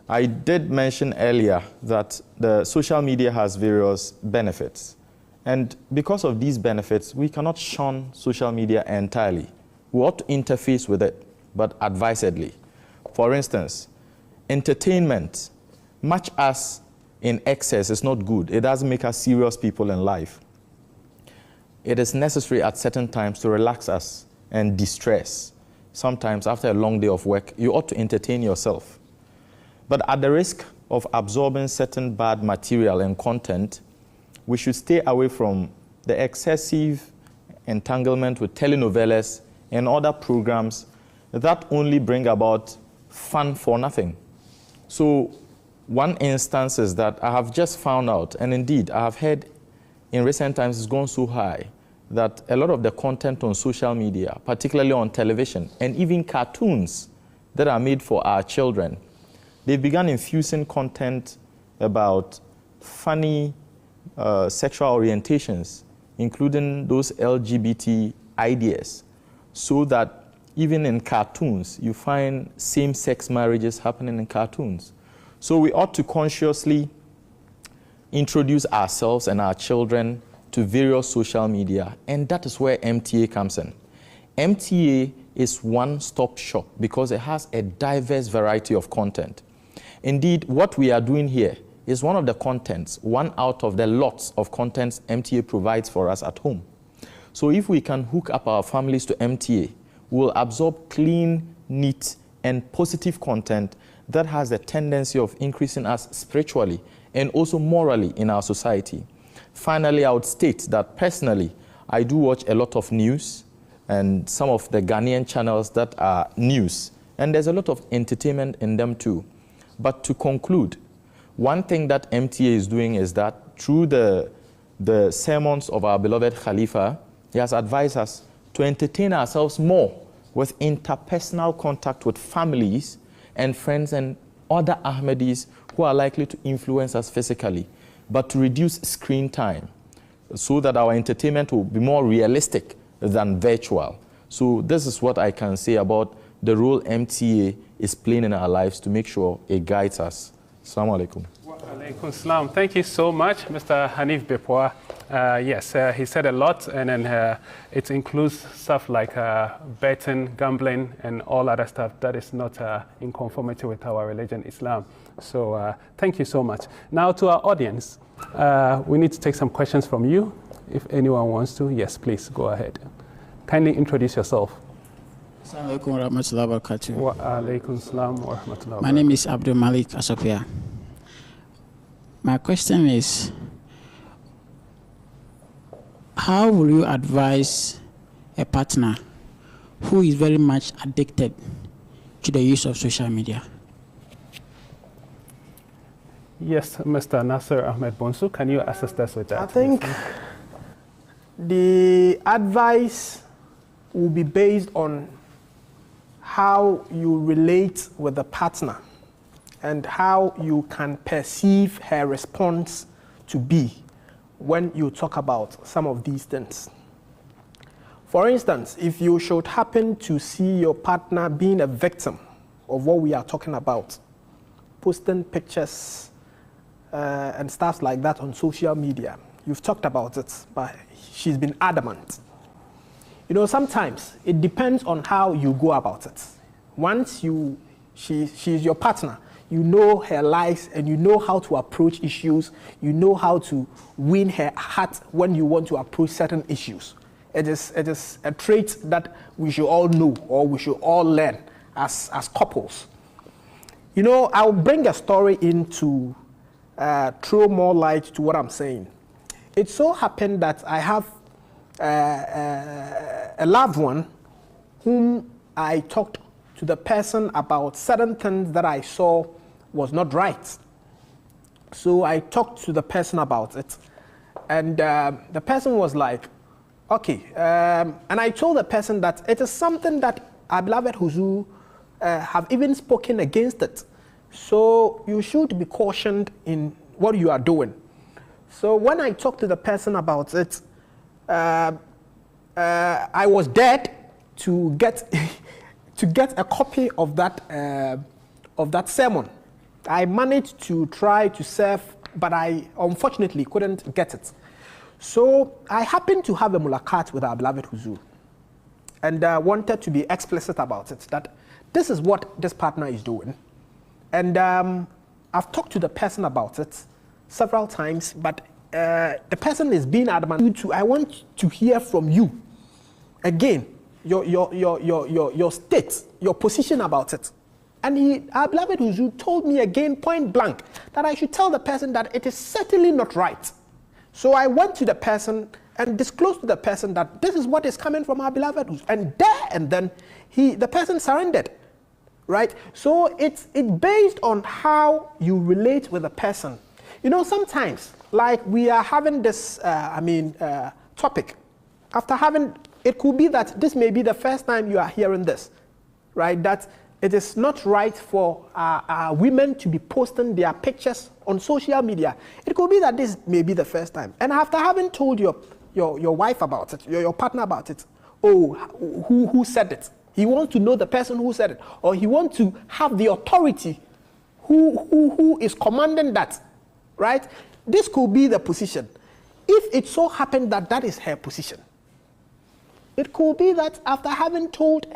I did mention earlier that the social media has various benefits, and because of these benefits we cannot shun social media entirely. We ought to interface with it, but advisedly. For instance, entertainment, much as in excess is not good, it doesn't make us serious people in life. It is necessary at certain times to relax us and distress. Sometimes after a long day of work, you ought to entertain yourself. But at the risk of absorbing certain bad material and content, we should stay away from the excessive entanglement with telenovelas and other programs that only bring about fun for nothing. So one instance is that I have just found out, and indeed I have heard in recent times it's gone so high, that a lot of the content on social media, particularly on television, and even cartoons that are made for our children, they've begun infusing content about funny sexual orientations, including those LGBT ideas, so that even in cartoons, you find same-sex marriages happening in cartoons. So we ought to consciously introduce ourselves and our children to various social media, and that is where MTA comes in. MTA is one-stop shop because it has a diverse variety of content. Indeed, what we are doing here is one of the contents, one out of the lots of contents MTA provides for us at home. So if we can hook up our families to MTA, we'll absorb clean, neat, and positive content that has a tendency of increasing us spiritually and also morally in our society. Finally, I would state that personally, I do watch a lot of news and some of the Ghanaian channels that are news, and there's a lot of entertainment in them too. But to conclude, one thing that MTA is doing is that through the sermons of our beloved Khalifa, he has advised us to entertain ourselves more with interpersonal contact with families and friends and other Ahmadis who are likely to influence us physically, but to reduce screen time so that our entertainment will be more realistic than virtual. So this is what I can say about the role MTA is playing in our lives to make sure it guides us. Assalamu alaikum. Wa alaikum salam. Thank you so much, Mr. Hanif Bepwa. Yes, he said a lot, and then it includes stuff like betting, gambling, and all other stuff that is not in conformity with our religion, Islam. So thank you so much. Now to our audience, we need to take some questions from you. If anyone wants to, yes, please go ahead. Kindly introduce yourself. Assalamu alaikum wa rahmatullahi wa barakatuh. Wa alaikum salam wa rahmatullahi wa barakatuh. My name is Abdul Malik Asopia. My question is, how will you advise a partner who is very much addicted to the use of social media? Yes, Mr. Nasser Ahmed Bonsu, can you assist us with that? I think the advice will be based on how you relate with the partner and how you can perceive her response to be when you talk about some of these things. For instance, if you should happen to see your partner being a victim of what we are talking about, posting pictures and stuff like that on social media, you've talked about it, but she's been adamant. You know, sometimes it depends on how you go about it. Once she's your partner, you know her likes and you know how to approach issues, you know how to win her heart when you want to approach certain issues. It is a trait that we should all know or we should all learn as couples. You know, I'll bring a story in to throw more light to what I'm saying. It so happened that I have a loved one whom I talked to the person about certain things that I saw was not right. So I talked to the person about it, and the person was like, okay, and I told the person that it is something that our beloved Huzu have even spoken against it. So you should be cautioned in what you are doing. So when I talked to the person about it, I was dead to get to get a copy of that sermon. I managed to try to serve, but I unfortunately couldn't get it. So I happened to have a mulakat with our beloved Huzu, and wanted to be explicit about it, that this is what this partner is doing. And I've talked to the person about it several times, but the person is being adamant. I want to hear from you again, your state, your position about it. And our beloved Huzu told me again point blank that I should tell the person that it is certainly not right. So I went to the person and disclosed to the person that this is what is coming from our beloved Huzu. And there and then the person surrendered, right? So it's based on how you relate with a person. You know, sometimes, like we are having this, topic. After having, it could be that this may be the first time you are hearing this, right? That it is not right for women to be posting their pictures on social media. It could be that this may be the first time. And after having told your wife about it, your partner about it, oh, who said it? He wants to know the person who said it, or he wants to have the authority who is commanding that, right? This could be the position. If it so happened that that is her position, It could be that after having told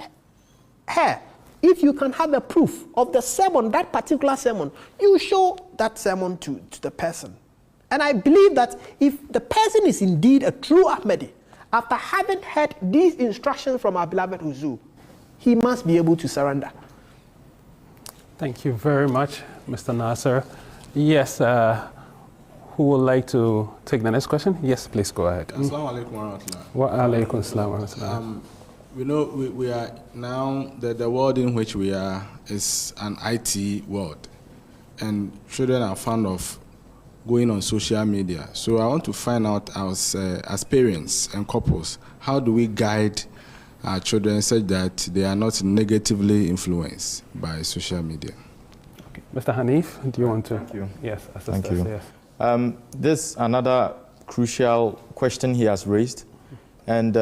her, if you can have a proof of the sermon, that particular sermon, you show that sermon to the person. And I believe that if the person is indeed a true Ahmadi, after having heard these instructions from our beloved Huzur, he must be able to surrender. Thank you very much, Mr. Nasser. Yes, who would like to take the next question? Yes, please go ahead. Assalamu alaikum wa rahmatullah. Wa alaikum assalam wa rahmatullah. We know we are now, the world in which we are is an IT world, and children are fond of going on social media. So I want to find out, as parents and couples, how do we guide our children such that they are not negatively influenced by social media? Okay. Mr. Hanif, do you want to? Thank you. Yes, thank you. Yes. This another crucial question he has raised, and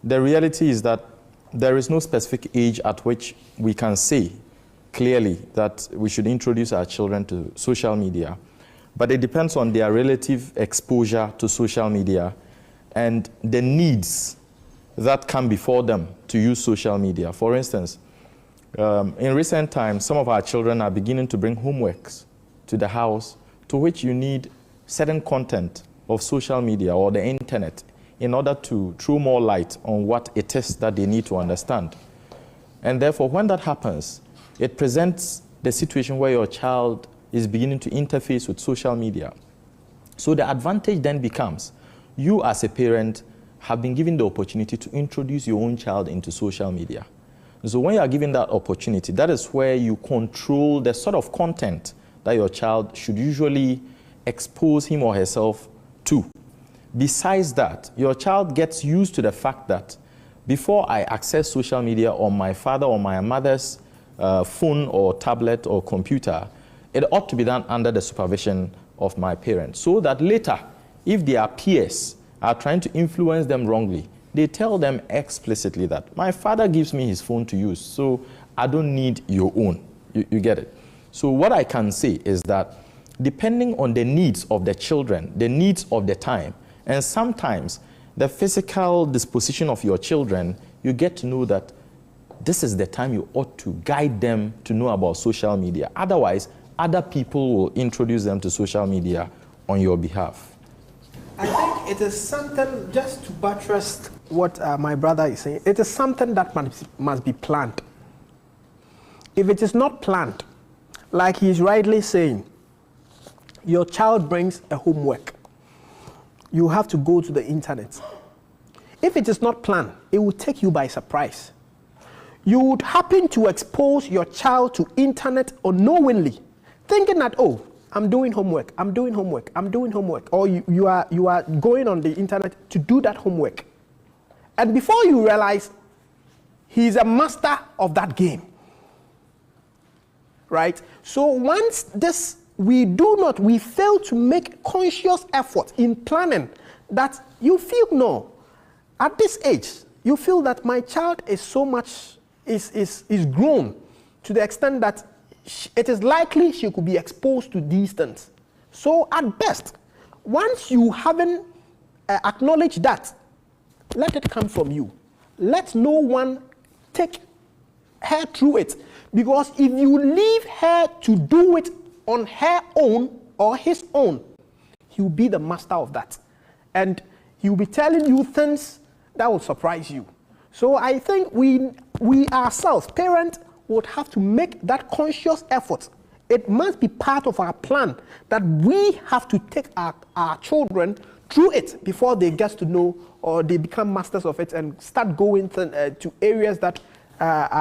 the reality is that there is no specific age at which we can say clearly that we should introduce our children to social media, but it depends on their relative exposure to social media and the needs that come before them to use social media. For instance, in recent times, some of our children are beginning to bring homeworks to the house to which you need certain content of social media or the internet in order to throw more light on what it is that they need to understand. And therefore, when that happens, it presents the situation where your child is beginning to interface with social media. So the advantage then becomes, you as a parent have been given the opportunity to introduce your own child into social media. So when you are given that opportunity, that is where you control the sort of content that your child should usually expose him or herself to. Besides that, your child gets used to the fact that before I access social media on my father or my mother's phone or tablet or computer, it ought to be done under the supervision of my parents, so that later, if their peers are trying to influence them wrongly, they tell them explicitly that my father gives me his phone to use, so I don't need your own. You get it? So what I can say is that depending on the needs of the children, the needs of the time, and sometimes the physical disposition of your children, you get to know that this is the time you ought to guide them to know about social media. Otherwise, other people will introduce them to social media on your behalf. I think it is something, just to buttress what my brother is saying, it is something that must be planned. If it is not planned, like he's rightly saying, your child brings a homework. You have to go to the internet. If it is not planned, it will take you by surprise. You would happen to expose your child to internet unknowingly, thinking that, oh, I'm doing homework, I'm doing homework, I'm doing homework. Or you are going on the internet to do that homework. And before you realize, he's a master of that game. Right? So once this, we fail to make conscious effort in planning that you feel, no, at this age, you feel that my child is so much, is grown to the extent that it is likely she could be exposed to these things. So at best, once you haven't acknowledged that, let it come from you. Let no one take her through it. Because if you leave her to do it on her own or his own, he will be the master of that. And he will be telling you things that will surprise you. So I think we ourselves, parents, would have to make that conscious effort. It must be part of our plan that we have to take our children through it before they get to know or they become masters of it and start going to areas that